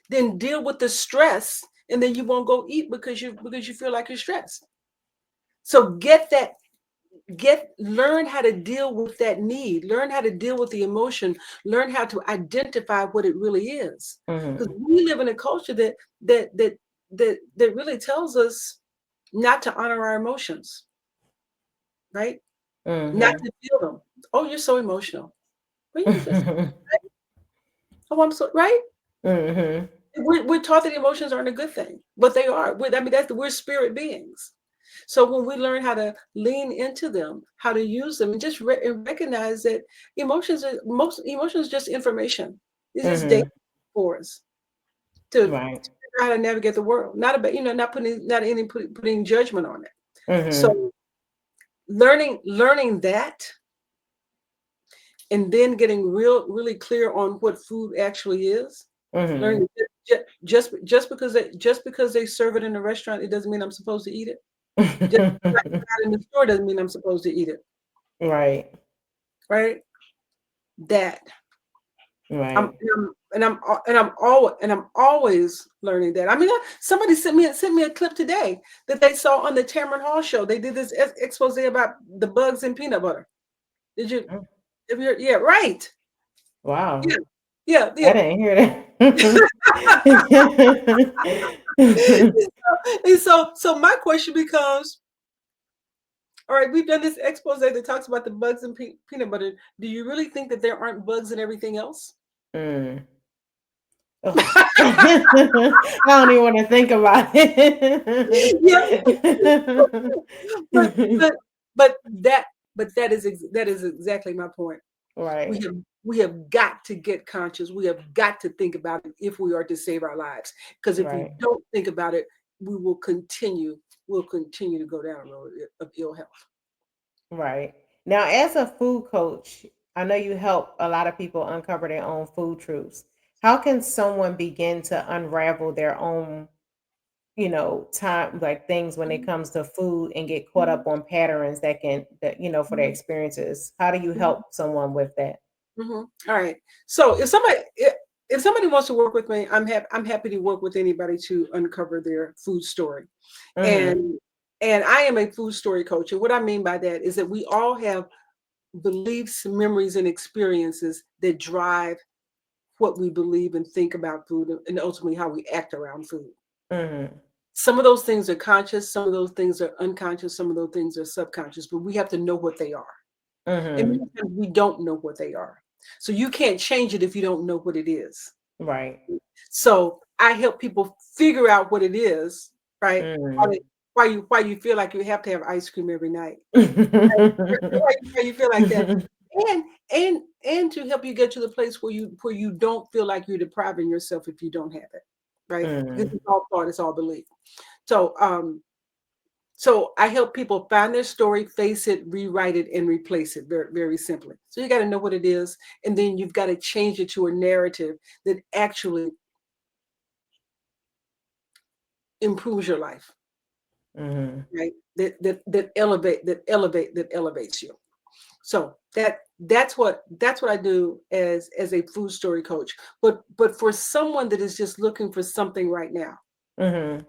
Speaker 3: then deal with the stress, and then you won't go eat because you feel like you're stressed. So learn how to deal with that need, learn how to deal with the emotion, learn how to identify what it really is. Because
Speaker 2: Mhm.
Speaker 3: we live in a culture that that that really tells us not to honor our emotions, right? Not
Speaker 2: Mhm.
Speaker 3: to feel them. Oh, you're so emotional. Well, you're just oh, I'm so right.
Speaker 2: Mhm.
Speaker 3: We're taught that emotions aren't a good thing, but they are. I mean, we're spirit beings. So when we learn how to lean into them, how to use them, and just and recognize that most emotions just information. It's just data
Speaker 2: Mhm.
Speaker 3: for us to
Speaker 2: Right.
Speaker 3: figure out how to navigate the world. Not about putting judgment on it.
Speaker 2: Mhm.
Speaker 3: So learning that, and then getting really clear on what food actually is.
Speaker 2: Mhm.
Speaker 3: Learning just because they serve it in a restaurant, it doesn't mean I'm supposed to eat it. Just because I can buy it in the store doesn't mean I'm supposed to eat it.
Speaker 2: Right.
Speaker 3: Right? That
Speaker 2: Right.
Speaker 3: and I'm always learning that. I mean, somebody sent me a clip today that they saw on the Tamron Hall show. They did this expose about the bugs in peanut butter. Did you?
Speaker 2: Mm.
Speaker 3: Have you heard? Yeah, right.
Speaker 2: Wow.
Speaker 3: Yeah, yeah,
Speaker 2: I
Speaker 3: yeah.
Speaker 2: didn't hear that.
Speaker 3: And so my question becomes, all right, we've done this expose that talks about the bugs in peanut butter. Do you really think that there aren't bugs in everything else?
Speaker 2: Mm. Ugh. I don't even want to think about
Speaker 3: Yeah,
Speaker 2: it.
Speaker 3: but but but that that is exactly my point. We
Speaker 2: Right.
Speaker 3: have we have got to get conscious. We have got to think about it if we are to save our lives. Because if we
Speaker 2: Right.
Speaker 3: don't think about it, we will continue to go down the road of ill health.
Speaker 2: Right. Now, as a food coach, I know you help a lot of people uncover their own food truths. How can someone begin to unravel their own, time, like things when it
Speaker 3: Mhm,
Speaker 2: comes to food and get caught
Speaker 3: mhm,
Speaker 2: up on patterns for their
Speaker 3: mhm,
Speaker 2: experiences? How do you
Speaker 3: mhm,
Speaker 2: help someone with that?
Speaker 3: mhm. All right. So if somebody wants to work with me, I'm happy to work with anybody to uncover their food story.
Speaker 2: Mhm.
Speaker 3: And and I am a food story coach. And what I mean by that is that we all have beliefs, memories, and experiences that drive what we believe and think about food and ultimately how we act around food.
Speaker 2: Mhm.
Speaker 3: Some of those things are conscious, some of those things are unconscious, some of those things are subconscious, but we have to know what they are. And
Speaker 2: Mhm.
Speaker 3: many times we don't know what they are. So you can't change it if you don't know what it is.
Speaker 2: Right.
Speaker 3: So I help people figure out what it is, right?
Speaker 2: Mhm.
Speaker 3: Why you feel like you have to have ice cream every night. Why you feel like that. And and to help you get to the place where you don't feel like you're depriving yourself if you don't have it. Right? Because
Speaker 2: Mhm.
Speaker 3: it's all thought, it's all belief. So so I help people find their story, face it, rewrite it, and replace it very, very simply. So you got to know what it is, and then you've got to change it to a narrative that actually improves your life,
Speaker 2: Mhm.
Speaker 3: right? That elevates you. So that's what I do as a food story coach. But for someone that is just looking for something right now,
Speaker 2: Mhm.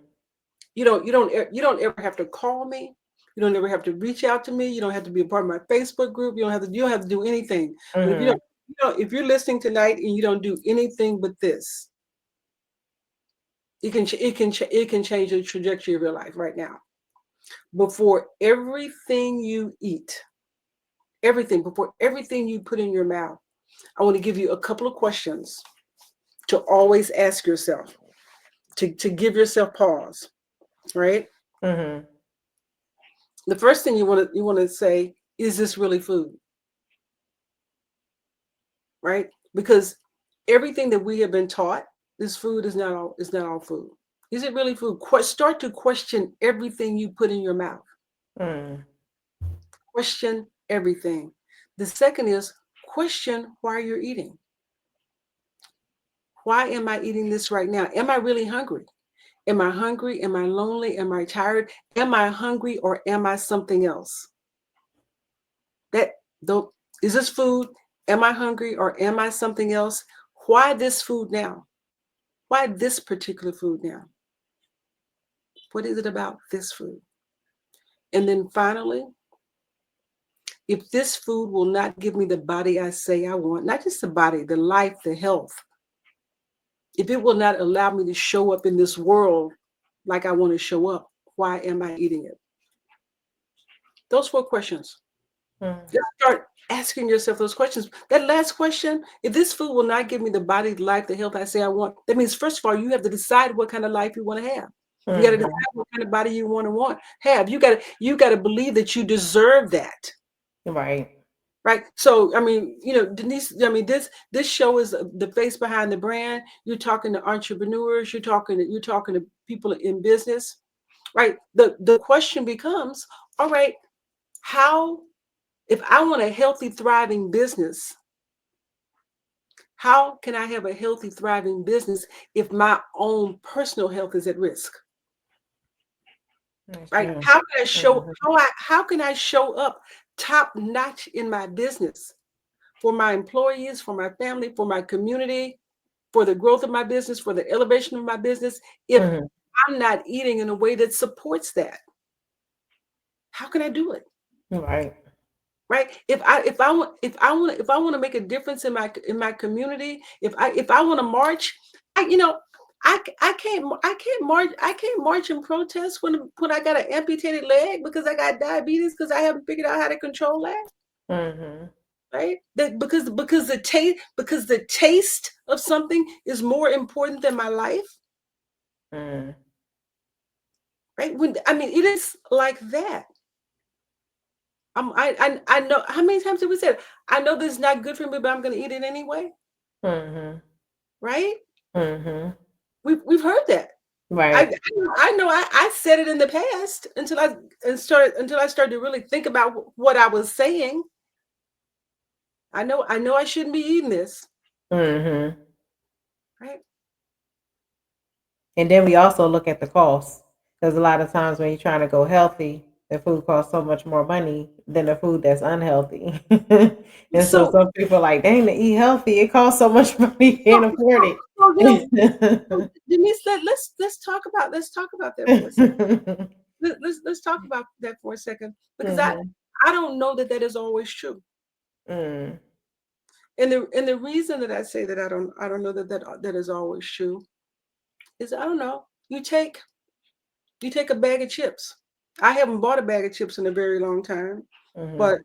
Speaker 3: you don't ever have to call me. You don't ever have to reach out to me. You don't have to be a part of my Facebook group. You don't have to do anything. But
Speaker 2: Mhm.
Speaker 3: if you're listening tonight and you don't do anything but this, it can change the trajectory of your life right now. Before everything you eat, before everything you put in your mouth, I want to give you a couple of questions to always ask yourself, to give yourself pause, right?
Speaker 2: Mhm.
Speaker 3: The first thing you want to say, is this really food? Right? Because everything that we have been taught, this food is not all food. Is it really food? Start to question everything you put in your mouth.
Speaker 2: Mhm.
Speaker 3: Question everything. The second is question why you're eating. Why am I eating this right now? Am I really hungry? Am I hungry? Am I lonely? Am I tired? Am I hungry or am I something else? That though is this food? Am I hungry or am I something else? Why this food now? Why this particular food now? What is it about this food? And then finally, if this food will not give me the body I say I want, not just the body, the life, the health, if it will not allow me to show up in this world like I want to show up, why am I eating it? Those 4 questions.
Speaker 2: Mhm.
Speaker 3: Just start asking yourself those questions. That last question, if this food will not give me the body, the life, the health I say I want, that means first of all, you have to decide what kind of life you want to have. You got to decide
Speaker 2: Mhm.
Speaker 3: what kind of body you want have. You got to believe that you deserve that.
Speaker 2: Right.
Speaker 3: Right. So, I mean, Denise, I mean, this show is the face behind the brand. You're talking to entrepreneurs, you're talking to people in business, right? The question becomes, all right, how if I want a healthy, thriving business, how can I have a healthy, thriving business if my own personal health is at risk?
Speaker 2: That's
Speaker 3: Right?
Speaker 2: true. Mhm.
Speaker 3: How can I show up top notch in my business for my employees, for my family, for my community, for the growth of my business, for the elevation of my business, if
Speaker 2: Mhm.
Speaker 3: I'm not eating in a way that supports that? How can I do it?
Speaker 2: Right.
Speaker 3: Right? If I want to make a difference in my community, if I want to march, I you know I can't march and protest when I got an amputated leg because I got diabetes because I haven't figured out how to control that.
Speaker 2: Mhm.
Speaker 3: Right? That because the taste of something is more important than my life.
Speaker 2: Mhm.
Speaker 3: Right? When I mean it is like that. I know how many times have we said, I know this is not good for me, but I'm gonna eat it anyway.
Speaker 2: Mhm.
Speaker 3: Right?
Speaker 2: Mhm.
Speaker 3: We've heard that. I
Speaker 2: Right.
Speaker 3: I know I said it in the past until I started to really think about what I was saying. I know I shouldn't be eating this.
Speaker 2: Mhm.
Speaker 3: right?
Speaker 2: And then we also look at the cost, because a lot of times when you're trying to go healthy, the food costs so much more money than the food that's unhealthy. And so
Speaker 3: So,
Speaker 2: some people are like, dang, to eat healthy, it costs so much money,
Speaker 3: so,
Speaker 2: can't afford
Speaker 3: so, so,
Speaker 2: it.
Speaker 3: Denise, let's talk about that for a second. Let's talk about that for a second, because
Speaker 2: Mhm,
Speaker 3: I don't know that that is always true.
Speaker 2: mm,
Speaker 3: And the reason that I say that I don't know that is always true is, I don't know. You take a bag of chips. I haven't bought a bag of chips in a very long time,
Speaker 2: mhm,
Speaker 3: but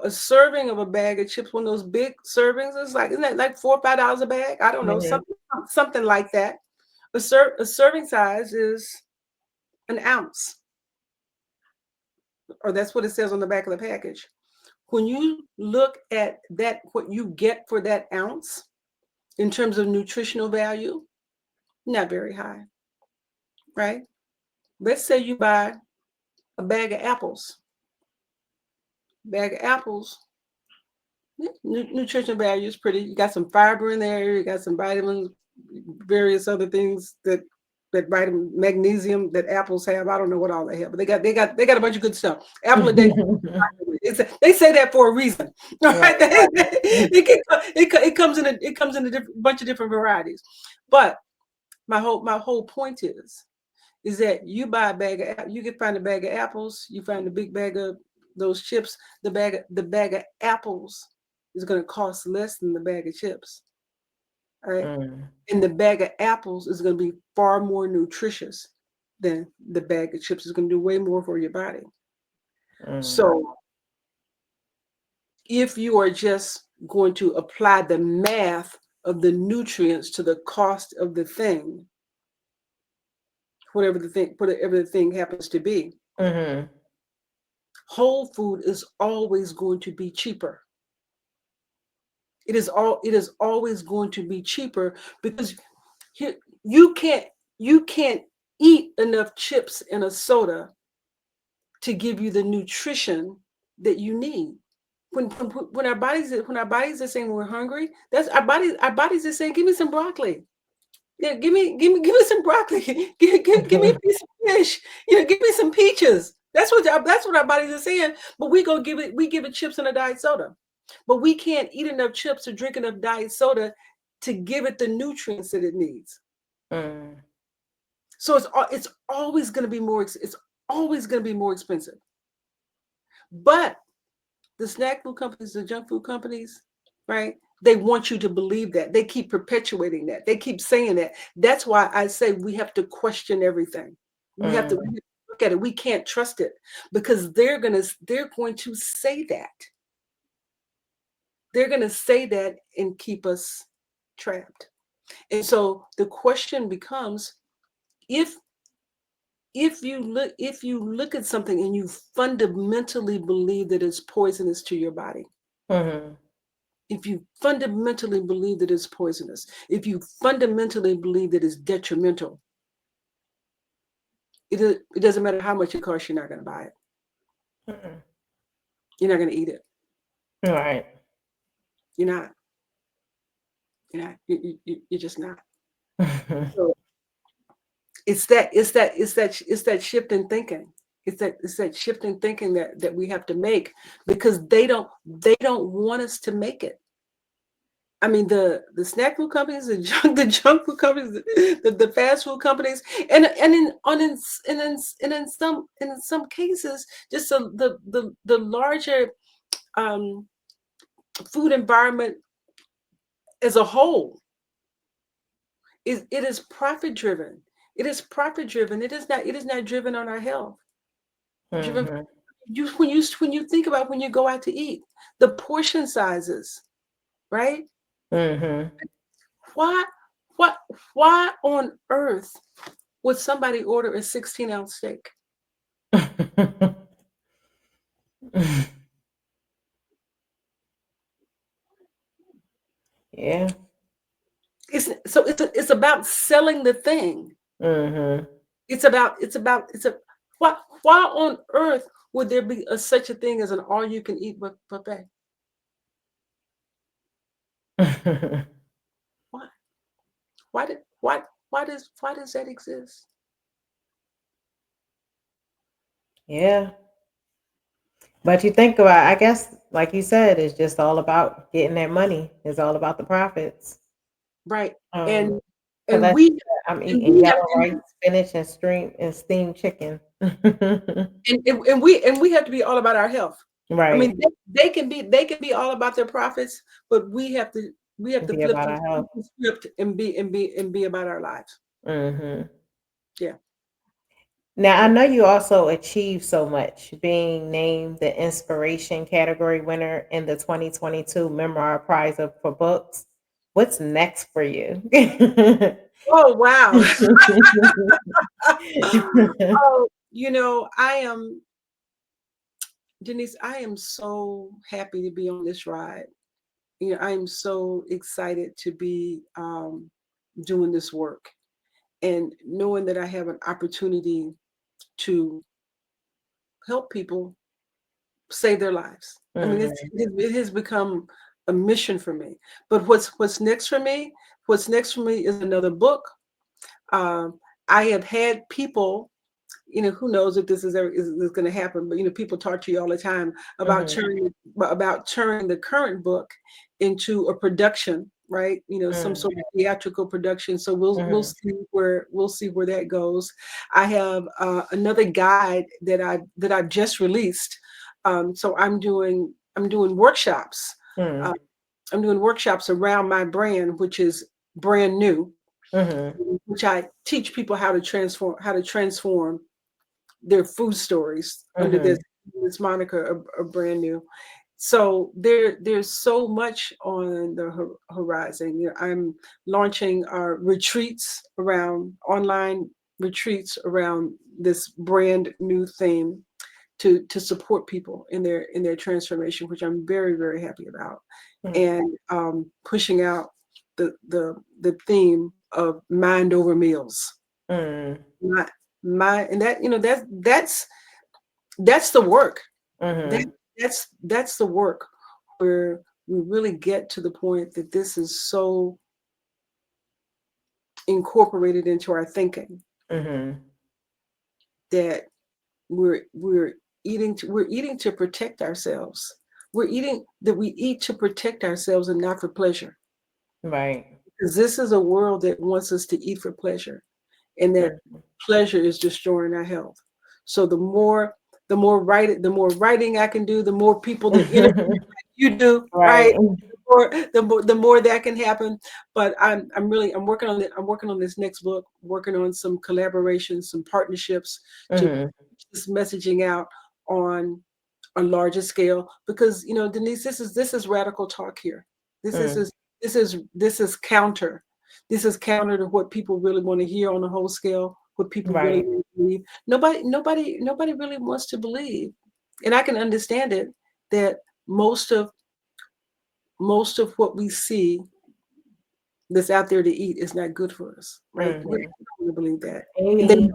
Speaker 3: a serving of a bag of chips, one of those big servings, is like, isn't that like $4 or $5 a bag? I don't know,
Speaker 2: mhm,
Speaker 3: something like that. A serving size is an ounce, or that's what it says on the back of the package. When you look at that, what you get for that ounce in terms of nutritional value, not very high, right? Let's say you buy a bag of apples. Bag of apples, nutritional value is pretty. You got some fiber in there. You got some vitamins, various other things that vitamin, magnesium that apples have. I don't know what all they have, but they got a bunch of good stuff. Apple a day.
Speaker 2: mhm.
Speaker 3: They say that for a reason. All
Speaker 2: Right.
Speaker 3: right, it comes in a bunch of different varieties. But my whole point is that you can find a bag of apples, you find a big bag of those chips. The bag of apples is going to cost less than the bag of chips, right?
Speaker 2: Mm,
Speaker 3: And the bag of apples is going to be far more nutritious than the bag of chips. Is going to do way more for your body.
Speaker 2: mm,
Speaker 3: So if you are just going to apply the math of the nutrients to the cost of the thing, whatever the thing happens to be,
Speaker 2: mhm,
Speaker 3: whole food is always going to be cheaper. It is always going to be cheaper, because here, you can't eat enough chips and a soda to give you the nutrition that you need. When our bodies are saying we're hungry, that's our bodies are saying, give me some broccoli. Yeah, give me some broccoli. Give me a piece of fish. Give me some peaches. That's what our bodies are saying. But we give it chips and a diet soda. But we can't eat enough chips or drink enough diet soda to give it the nutrients that it needs.
Speaker 2: mm,
Speaker 3: So it's always going to be it's always going to be more expensive. But the snack food companies, the junk food companies, right? They want you to believe that. They keep perpetuating that. They keep saying that. That's why I say we have to question everything. We have to
Speaker 2: mm,
Speaker 3: look at it. We can't trust it, because they're going to say that. They're going to say that and keep us trapped. And so the question becomes, if if you look at something and you fundamentally believe that it's poisonous to your body,
Speaker 2: mhm,
Speaker 3: if you fundamentally believe that it's poisonous, if you fundamentally believe that it's detrimental, it doesn't matter how much it costs, you're not going to buy it.
Speaker 2: mm.
Speaker 3: You're not going to eat it.
Speaker 2: Right.
Speaker 3: You're not. You're not. You're just not. So it's that shift in thinking. It's that shift in thinking that we have to make, because they don't want us to make it. I mean, the snack food companies, the junk food companies, the fast food companies, and in some cases, just the larger um, food environment as a whole, it is profit driven. It is profit driven. It is not driven on our health. Driven.
Speaker 2: Mhm,
Speaker 3: When you think about when you go out to eat, the portion sizes, right?
Speaker 2: mhm.
Speaker 3: Why why why on earth would somebody order a 16-ounce steak?
Speaker 2: Yeah.
Speaker 3: It's about selling the thing.
Speaker 2: Mhm.
Speaker 3: It's a why on earth would there be such a thing as an all you can eat buffet? Why? Why did why does that exist?
Speaker 2: Yeah. But you think about, I guess, like you said, it's just all about getting that money. It's all about the profits.
Speaker 3: Right.
Speaker 2: Um,
Speaker 3: And
Speaker 2: because
Speaker 3: and
Speaker 2: I
Speaker 3: we
Speaker 2: I'm
Speaker 3: and
Speaker 2: eating
Speaker 3: we have
Speaker 2: yellow rice,
Speaker 3: to
Speaker 2: spinach, and steamed chicken.
Speaker 3: and we have to be all about our health. I mean,
Speaker 2: Right.
Speaker 3: they can be all about their profits, but we have to
Speaker 2: Be
Speaker 3: flip
Speaker 2: about our health.
Speaker 3: the script and be about our lives.
Speaker 2: Hmm.
Speaker 3: Yeah.
Speaker 2: Now, I
Speaker 3: Yeah.
Speaker 2: know you also achieved so much, being named the inspiration category winner in the 2022 Memoir Prize for books. What's next for you?
Speaker 3: Oh wow. Oh, I am Denise, I am so happy to be on this ride. I am so excited to be doing this work and knowing that I have an opportunity to help people save their lives. I mean,
Speaker 2: Mhm,
Speaker 3: it has become a mission for me. But what's next for me? What's next for me is another book. Um, I have had people, who knows if this is going to happen, but people talk to you all the time about
Speaker 2: mhm,
Speaker 3: turning the current book into a production, right? Some
Speaker 2: mm,
Speaker 3: sort of theatrical production. So we'll
Speaker 2: mhm,
Speaker 3: see where that goes. I have another guide that I've just released. So I'm doing workshops. Uh,
Speaker 2: mm,
Speaker 3: I'm doing workshops around my brand, which is brand new,
Speaker 2: mhm,
Speaker 3: which I teach people how to transform their food stories under this
Speaker 2: mhm,
Speaker 3: this moniker of brand new. So there's so much on the horizon. I'm launching online retreats around this brand new theme to support people in their transformation, which I'm very, very happy about,
Speaker 2: mm,
Speaker 3: and pushing out the theme of mind over meals.
Speaker 2: mm,
Speaker 3: My and that that's the work. That
Speaker 2: mhm,
Speaker 3: that's the work where we really get to the point that this is so incorporated into our thinking
Speaker 2: mhm.
Speaker 3: that we're eating to protect ourselves. We eat to protect ourselves and not for pleasure.
Speaker 2: Right.
Speaker 3: Because this is a world that wants us to eat for pleasure, and that
Speaker 2: Mm,
Speaker 3: pleasure is destroying our health. So the more writing I can do, the more people that interview you do, right?
Speaker 2: Right.
Speaker 3: The more that can happen. But I'm working on this next book, working on some collaborations, some partnerships to
Speaker 2: Mhm,
Speaker 3: push this messaging out on a larger scale. Because Denise, this is radical talk here. This is
Speaker 2: mm,
Speaker 3: this is counter. This is counter to what people really want to hear on a whole scale. What people really
Speaker 2: right.
Speaker 3: want to believe. Nobody really wants to believe, and I can understand it. That most of most of what we see that's out there to eat is not good for us, right? We
Speaker 2: Mhm.
Speaker 3: don't want to believe that, and then
Speaker 2: Amy,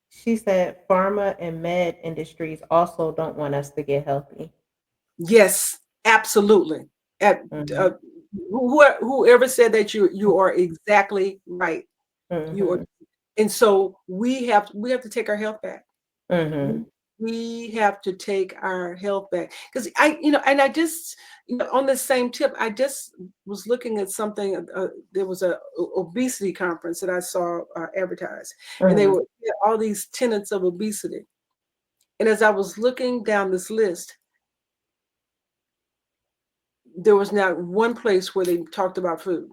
Speaker 2: she said pharma and med industries also don't want us to get healthy.
Speaker 3: yes, absolutely. At,
Speaker 2: Mhm,
Speaker 3: uh, whoever said that, you are exactly right. You are,
Speaker 2: mhm,
Speaker 3: and so we have to take our health back.
Speaker 2: mhm,
Speaker 3: We have to take our health back, because and I just, on the same tip, I just was looking at something. There was a obesity conference that I saw advertised, and they
Speaker 2: mhm,
Speaker 3: had all these tenets of obesity. And as I was looking down this list, there was not one place where they talked about food.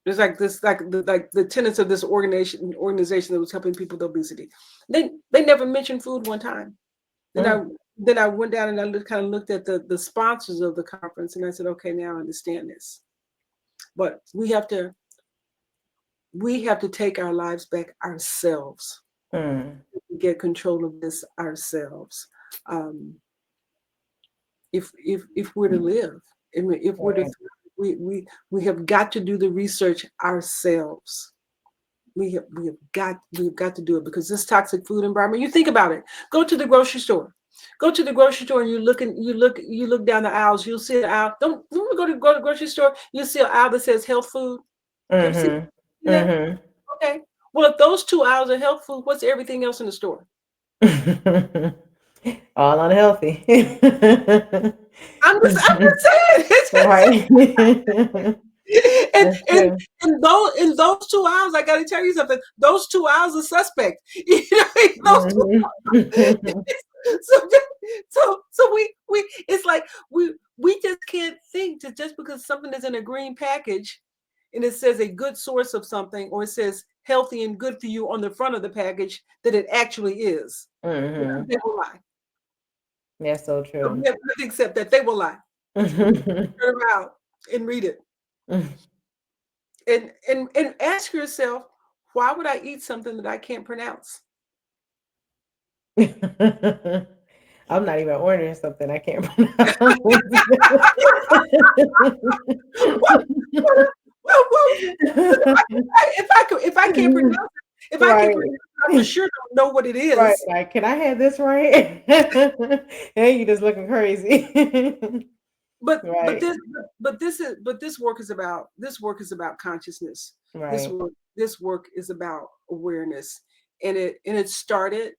Speaker 3: There's like this, like the tenets of this organization that was helping people with obesity. They never mentioned food one time. Then
Speaker 2: mm,
Speaker 3: I went down and I kind of looked at the sponsors of the conference, and I said, okay, now I understand this. But we have to take our lives back ourselves,
Speaker 2: mm.
Speaker 3: get control of this ourselves. Um, if we're to live, I mean, if we're to
Speaker 2: Right.
Speaker 3: thrive, we have got to do the research ourselves. We've got to do it, because this toxic food environment. You think about it. Go to the grocery store. Go to the grocery store and you look down the aisles. You'll see an aisle. Don't go to the grocery store. You'll see an aisle that says health food. You ever see
Speaker 2: Mhm.
Speaker 3: You know, okay. Well, if those 2 hours are health food, what's everything else in the store?
Speaker 2: All unhealthy.
Speaker 3: I'm just saying.
Speaker 2: Right.
Speaker 3: and
Speaker 2: That's
Speaker 3: and
Speaker 2: true.
Speaker 3: in those 2 hours, I got to tell you something. Those 2 hours are suspect. You know, in those 2
Speaker 2: Mhm.
Speaker 3: so so we it's like we just can't think to just because something is in a green package and it says a good source of something or it says healthy and good for you on the front of the package that it actually is. Because
Speaker 2: Mhm.
Speaker 3: they will lie.
Speaker 2: That's so
Speaker 3: So we
Speaker 2: true.
Speaker 3: have to accept that they will lie. So we turn around and read it and ask yourself, why would I eat something that I can't pronounce?
Speaker 2: I'm not even ordering something I can't pronounce.
Speaker 3: What? Well, if I can't pronounce it, if I can
Speaker 2: Right,
Speaker 3: pronounce it, I for sure don't know what it
Speaker 2: right.
Speaker 3: is.
Speaker 2: Like, can I have this right? And you just looking crazy.
Speaker 3: But
Speaker 2: Right,
Speaker 3: this work is about consciousness. This
Speaker 2: right.
Speaker 3: work this work is about awareness. And it started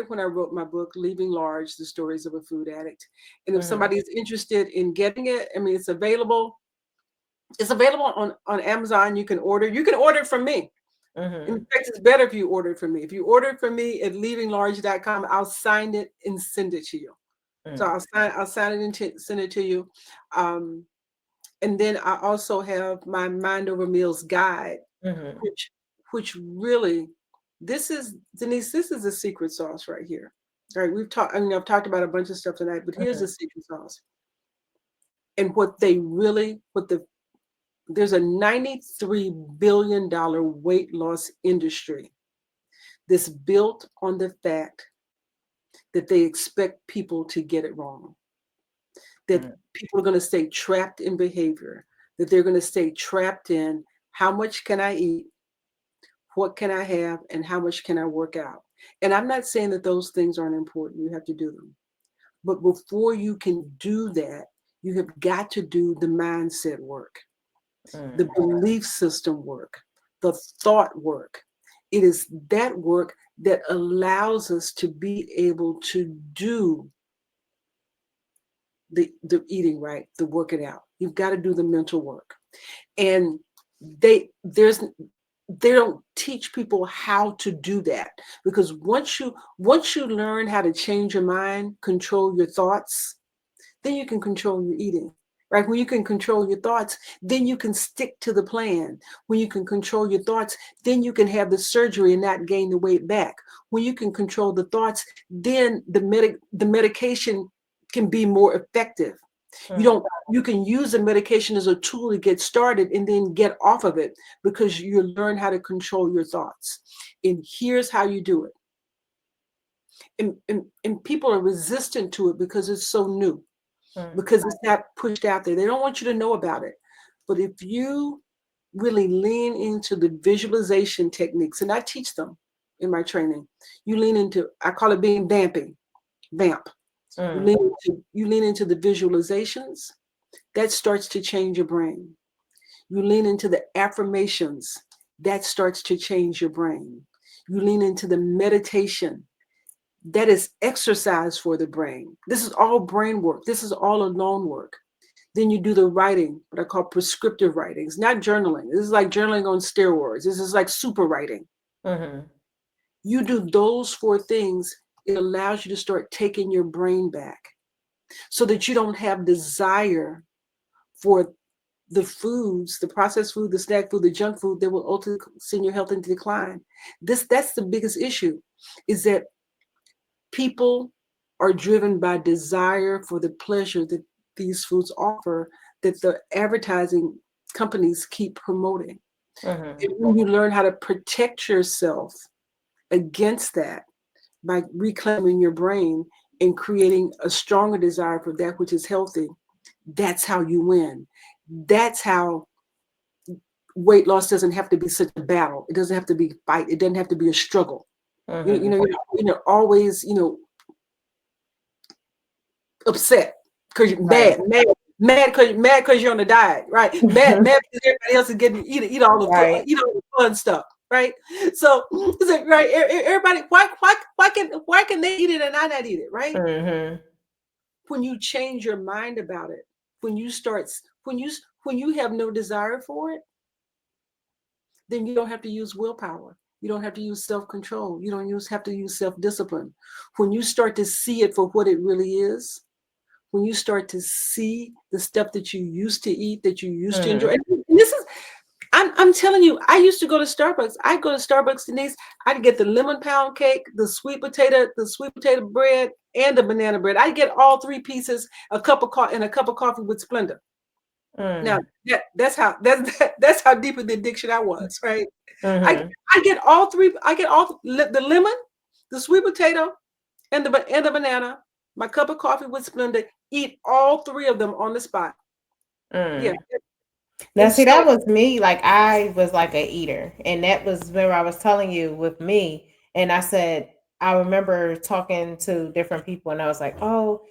Speaker 3: when I wrote my book, Leaving Large: The Stories of a Food Addict. And if
Speaker 2: Mhm,
Speaker 3: somebody is interested in getting it, I mean, it's available. It's available on Amazon. You can order it from me. In
Speaker 2: mhm,
Speaker 3: fact, it's better if you order it from me. If you order it from me at leavinglarge.com, I'll sign it and send it to you. So
Speaker 2: mm,
Speaker 3: I'll sign it and send it to you. Um, and then I also have my Mind Over Meals guide,
Speaker 2: mhm,
Speaker 3: which which really, this is, Denise, this is the secret sauce right here. All right, I've talked about a bunch of stuff tonight, but here's the
Speaker 2: mhm,
Speaker 3: secret sauce. And what they really, what the there's a $93 billion weight loss industry that's built on the fact that they expect people to get it wrong, that
Speaker 2: mm,
Speaker 3: people are going to stay trapped in behavior, that they're going to stay trapped in how much can I eat, what can I have, and how much can I work out. And I'm not saying that those things aren't important. You have to do them. But before you can do that, you have got to do the mindset work, the
Speaker 2: mm,
Speaker 3: belief system work, the thought work. It is that work that allows us to be able to do the eating right, the working out. You've got to do the mental work. And they don't teach people how to do that, because once you learn how to change your mind, control your thoughts, then you can control your eating. Right? When you can control your thoughts, then you can stick to the plan. When you can control your thoughts, then you can have the surgery and not gain the weight back. When you can control the thoughts, then the medication can be more effective. You
Speaker 2: mm,
Speaker 3: don't you can use the medication as a tool to get started and then get off of it, because you learn how to control your thoughts. And here's how you do it. And people are resistant to it because it's so new,
Speaker 2: mm,
Speaker 3: because it's not pushed out there. They don't want you to know about it. But if you really lean into the visualization techniques, and I teach them in my training, you lean into, I call it being vamping, vamp.
Speaker 2: mm,
Speaker 3: You lean into the visualizations, that starts to change your brain. You lean into the affirmations, that starts to change your brain. You lean into the meditation, that is exercise for the brain. This is all brain work. This is all alone work. Then you do the writing, what I call prescriptive writings, not journaling. This is like journaling on steroids. This is like super writing.
Speaker 2: mhm,
Speaker 3: You do those four things, it allows you to start taking your brain back so that you don't have desire for the foods, the processed food, the snack food, the junk food that will ultimately send your health into decline. That's the biggest issue, is that people are driven by desire for the pleasure that these foods offer, that the advertising companies keep promoting.
Speaker 2: mhm.
Speaker 3: And when you learn how to protect yourself against that by reclaiming your brain and creating a stronger desire for that which is healthy, that's how you win. That's how weight loss doesn't have to be such a battle. It doesn't have to be a fight. It doesn't have to be a struggle.
Speaker 2: Mhm.
Speaker 3: You're always, upset because you're
Speaker 2: Right.
Speaker 3: mad. mad because you're on a diet, right? Mad because everybody else is getting eat all the
Speaker 2: Right.
Speaker 3: eat all the fun stuff, right? So, right, everybody, why can they eat it and I not eat it, right?
Speaker 2: Mm-hmm.
Speaker 3: When you change your mind about it, when you start, when you have no desire for it, then you don't have to use willpower. You don't have to use self-control. You don't have to use self-discipline. When you start to see it for what it really is, when you start to see the stuff that you used to eat, that you used to enjoy.
Speaker 2: Mm-hmm.
Speaker 3: And this is, I'm telling you, I used to go to Starbucks. I'd go to Starbucks, Denise. I'd get the lemon pound cake, the sweet potato bread, and the banana bread. I'd get all three pieces, a cup of coffee, and a cup of coffee with Splenda. Now,
Speaker 2: Mm.
Speaker 3: that's how deep in the addiction I was, right? I
Speaker 2: Mm-hmm.
Speaker 3: I get all three. I get all the lemon, the sweet potato, and the banana. My cup of coffee with Splenda. Eat all three of them on the spot. Yeah,
Speaker 2: Mm. Now,
Speaker 3: and
Speaker 2: see,
Speaker 3: so
Speaker 2: that was me. Like, I was like a eater. And that was where I was telling you with me. And I said, I remember talking to different people, and I was like, oh,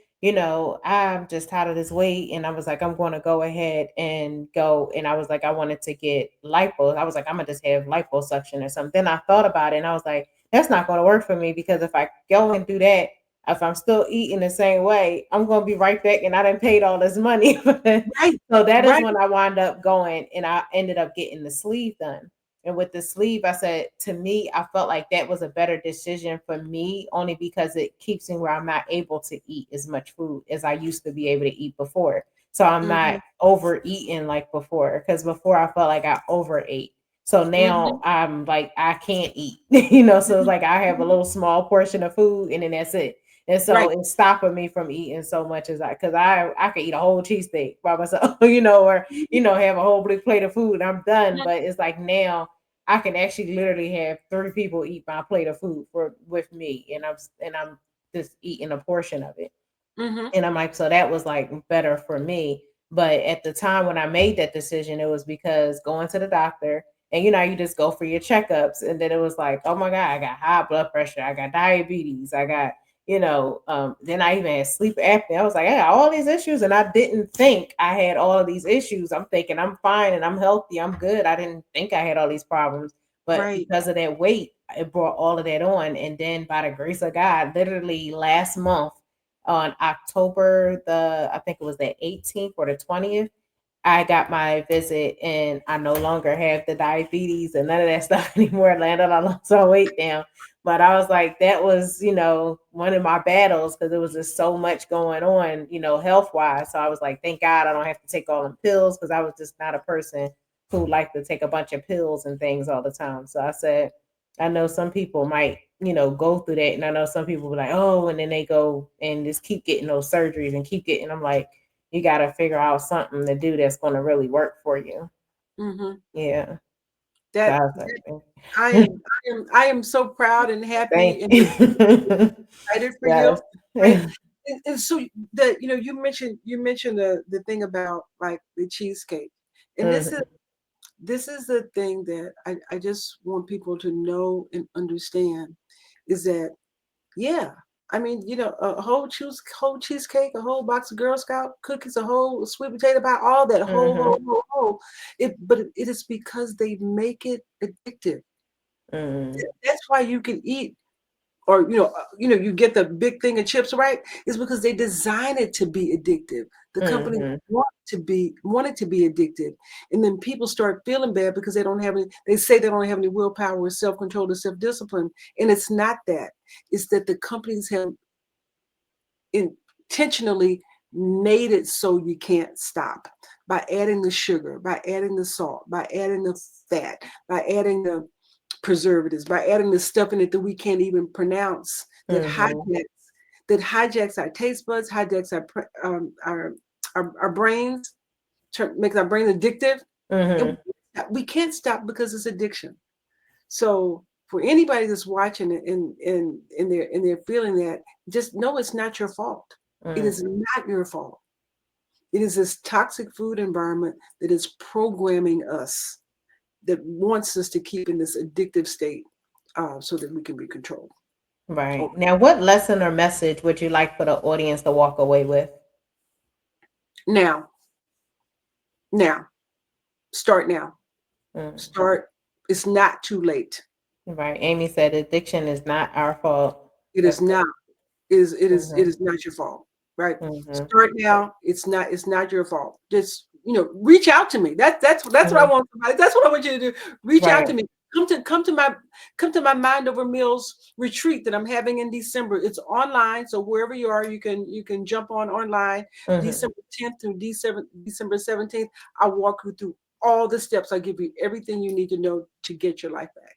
Speaker 2: I'm just tired of this weight. And I was like, I'm going to go ahead and go. And I was like, I wanted to get lipo. I was like, I'm going to just have liposuction or something. Then I thought about it, and I was like, that's not going to work for me, because if I go and do that, if I'm still eating the same way, I'm going to be right back, and I didn't paid all this money.
Speaker 3: right,
Speaker 2: So that is
Speaker 3: right.
Speaker 2: when I wound up going, and I ended up getting the sleeve done. And with the sleeve, I said, to me, I felt like that was a better decision for me, only because it keeps me where I'm not able to eat as much food as I used to be able to eat before. So I'm not
Speaker 3: Mm-hmm,
Speaker 2: overeating like before, because before I felt like I overate. So now
Speaker 3: mm-hmm,
Speaker 2: I'm like, I can't eat, so it's like I have a
Speaker 3: mm-hmm.
Speaker 2: little small portion of food, and then that's it. And so
Speaker 3: Right.
Speaker 2: it's stopping me from eating so much as because I could eat a whole cheesesteak by myself, or have a whole big plate of food and I'm done. But it's like now I can actually literally have three people eat my plate of food for with me, and I'm just eating a portion of it.
Speaker 3: Mm-hmm,
Speaker 2: And I'm like, so that was like better for me. But at the time when I made that decision, it was because going to the doctor, and you just go for your checkups, and then it was like, oh my God, I got high blood pressure, I got diabetes, I got, then I even had sleep apnea. I was like, I got all these issues, and I didn't think I had all of these issues. I'm thinking I'm fine and I'm healthy, I'm good. I didn't think I had all these problems. But
Speaker 3: right.
Speaker 2: because of that weight, it brought all of that on. And then by the grace of God, literally last month, on October I think it was the 18th or the 20th, I got my visit, and I no longer have the diabetes and none of that stuff anymore. Landed, I lost my weight down. But I was like, that was, one of my battles, because there was just so much going on, health wise. So I was like, thank God I don't have to take all them pills, because I was just not a person who liked to take a bunch of pills and things all the time. So I said, I know some people might, go through that. And I know some people be like, oh, and then they go and just keep getting those surgeries and keep getting, I'm like, you got to figure out something to do that's going to really work for you.
Speaker 3: Mm-hmm.
Speaker 2: Yeah. So
Speaker 3: That,
Speaker 2: I was
Speaker 3: that I
Speaker 2: like,
Speaker 3: am I am so proud and happy
Speaker 2: thank
Speaker 3: and
Speaker 2: you.
Speaker 3: excited for you,
Speaker 2: Yes.
Speaker 3: right? And so that you mentioned the thing about like the cheesecake, and
Speaker 2: Mhm.
Speaker 3: this is the thing that I just want people to know and understand is that, yeah, I mean, a whole cheesecake, a whole box of Girl Scout cookies, a whole sweet potato pie, all that
Speaker 2: Mhm.
Speaker 3: whole. But it is because they make it addictive.
Speaker 2: Mhm.
Speaker 3: That's why you can eat, or you get the big thing of chips, right? It's because they design it to be addictive. The company
Speaker 2: Mhm.
Speaker 3: want it to be addictive, and then people start feeling bad because they don't have any. They say they don't have any willpower, or self control, or self discipline, and it's not that. It's that the companies have intentionally made it so you can't stop by adding the sugar, by adding the salt, by adding the fat, by adding the preservatives, by adding the stuff in it that we can't even pronounce,
Speaker 2: Mhm.
Speaker 3: that hijacks our taste buds, hijacks our brains, makes our brain addictive, and
Speaker 2: Mhm.
Speaker 3: we can't stop because it's addiction. So for anybody that's watching it and they're feeling that, just know it's not your fault. It
Speaker 2: Mhm.
Speaker 3: is not your fault. It is this toxic food environment that is programming us, that wants us to keep in this addictive state, so that we can be controlled.
Speaker 2: Right.
Speaker 3: Okay.
Speaker 2: Now, what lesson or message would you like for the audience to walk away with?
Speaker 3: Now, Now, start now.
Speaker 2: Mm.
Speaker 3: Start. It's not too late.
Speaker 2: Right. Amy said addiction is not our fault.
Speaker 3: It is
Speaker 2: That's
Speaker 3: not. It
Speaker 2: mm-hmm.
Speaker 3: is not your fault. Right.
Speaker 2: Mm-hmm.
Speaker 3: Start now. It's not your fault. Just reach out to me. That's what I
Speaker 2: Mm-hmm.
Speaker 3: want somebody. That's what I want you to do. Reach out to
Speaker 2: Right.
Speaker 3: me. Come to my Mind Over Meals retreat that I'm having in December. It's online, so wherever you are, you can jump on online.
Speaker 2: Mm-hmm.
Speaker 3: December 10th through December 17th. I'll walk you through all the steps. I give you everything you need to know to get your life back.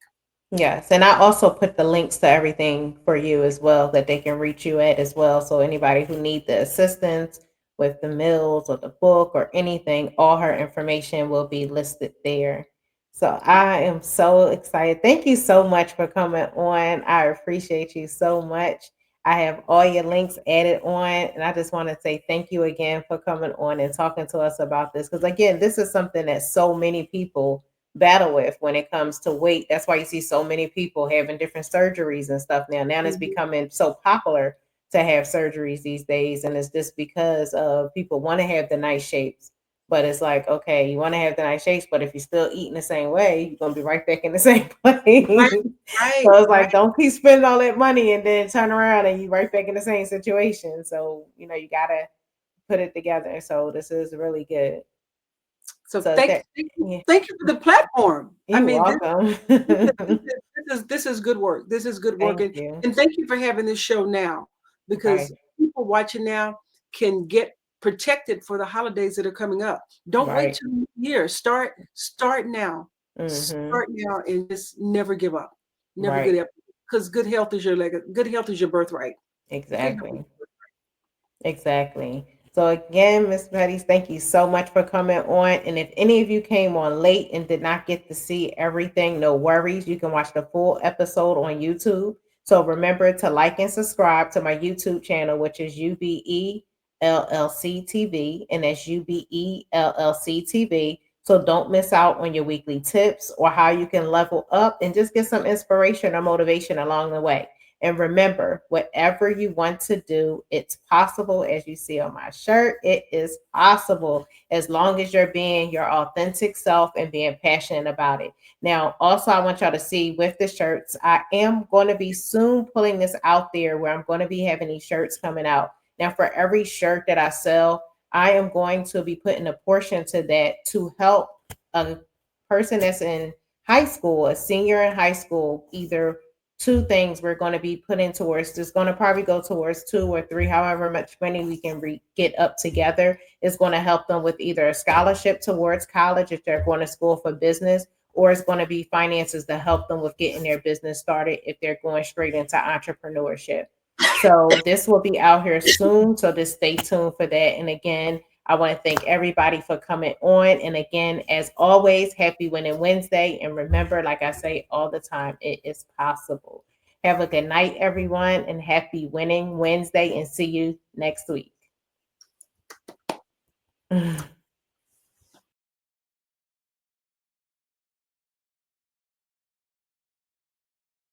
Speaker 2: Yes, and I also put the links to everything for you as well that they can reach you at as well. So anybody who need the assistance with the meals or the book or anything, all her information will be listed there. So I am so excited. Thank you so much for coming on. I appreciate you so much. I have all your links added on, and I just want to say thank you again for coming on and talking to us about this. Because again, this is something that so many people battle with when it comes to weight. That's why you see so many people having different surgeries and stuff now. Now it's
Speaker 3: Mhm.
Speaker 2: becoming so popular to have surgeries these days. And it's just because of people want to have the nice shapes. But it's like, okay, you want to have the nice shapes, but if you're still eating the same way, you're gonna be right back in the same
Speaker 3: Right,
Speaker 2: place.
Speaker 3: right,
Speaker 2: So it's
Speaker 3: right.
Speaker 2: like, don't keep spending all that money and then turn around and you right back in the same situation. So, you gotta put it together. So this is really good.
Speaker 3: So
Speaker 2: So that yeah,
Speaker 3: thank you for the platform. I
Speaker 2: you're
Speaker 3: mean,
Speaker 2: welcome.
Speaker 3: this is good work. This is good work,
Speaker 2: Thank
Speaker 3: and
Speaker 2: you.
Speaker 3: and thank you for having this show now,
Speaker 2: Right,
Speaker 3: because people watching now can get protected for the holidays that are coming up. Don't wait
Speaker 2: right.
Speaker 3: till the new year. Start now.
Speaker 2: Mhm.
Speaker 3: Start now, and just never give up. Never
Speaker 2: Right.
Speaker 3: give up, because good health is your good health is your birthright. Good health is
Speaker 2: Exactly. Exactly. So again, Miss Petties, thank you so much for coming on. And if any of you came on late and did not get to see everything, no worries. You can watch the full episode on YouTube. So remember to like and subscribe to my YouTube channel, which is UBE LLC TV, and that's UBE LLC TV. So don't miss out on your weekly tips or how you can level up and just get some inspiration or motivation along the way. And remember, whatever you want to do, it's possible. As you see on my shirt, it is possible as long as you're being your authentic self and being passionate about it. Now, also, I want y'all to see with the shirts, I am going to be soon pulling this out there where I'm going to be having these shirts coming out. Now, for every shirt that I sell, I am going to be putting a portion to that to help a person that's in high school, a senior in high school, either two things we're going to be putting towards. It's going to probably go towards two or three, however much money we can get up together. It's going to help them with either a scholarship towards college if they're going to school for business, or it's going to be finances to help them with getting their business started if they're going straight into entrepreneurship. So this will be out here soon. So just stay tuned for that. And again, I want to thank everybody for coming on. And again, as always, happy Winning Wednesday. And remember, like I say all the time, it is possible. Have a good night, everyone, and happy Winning Wednesday. And see you next week.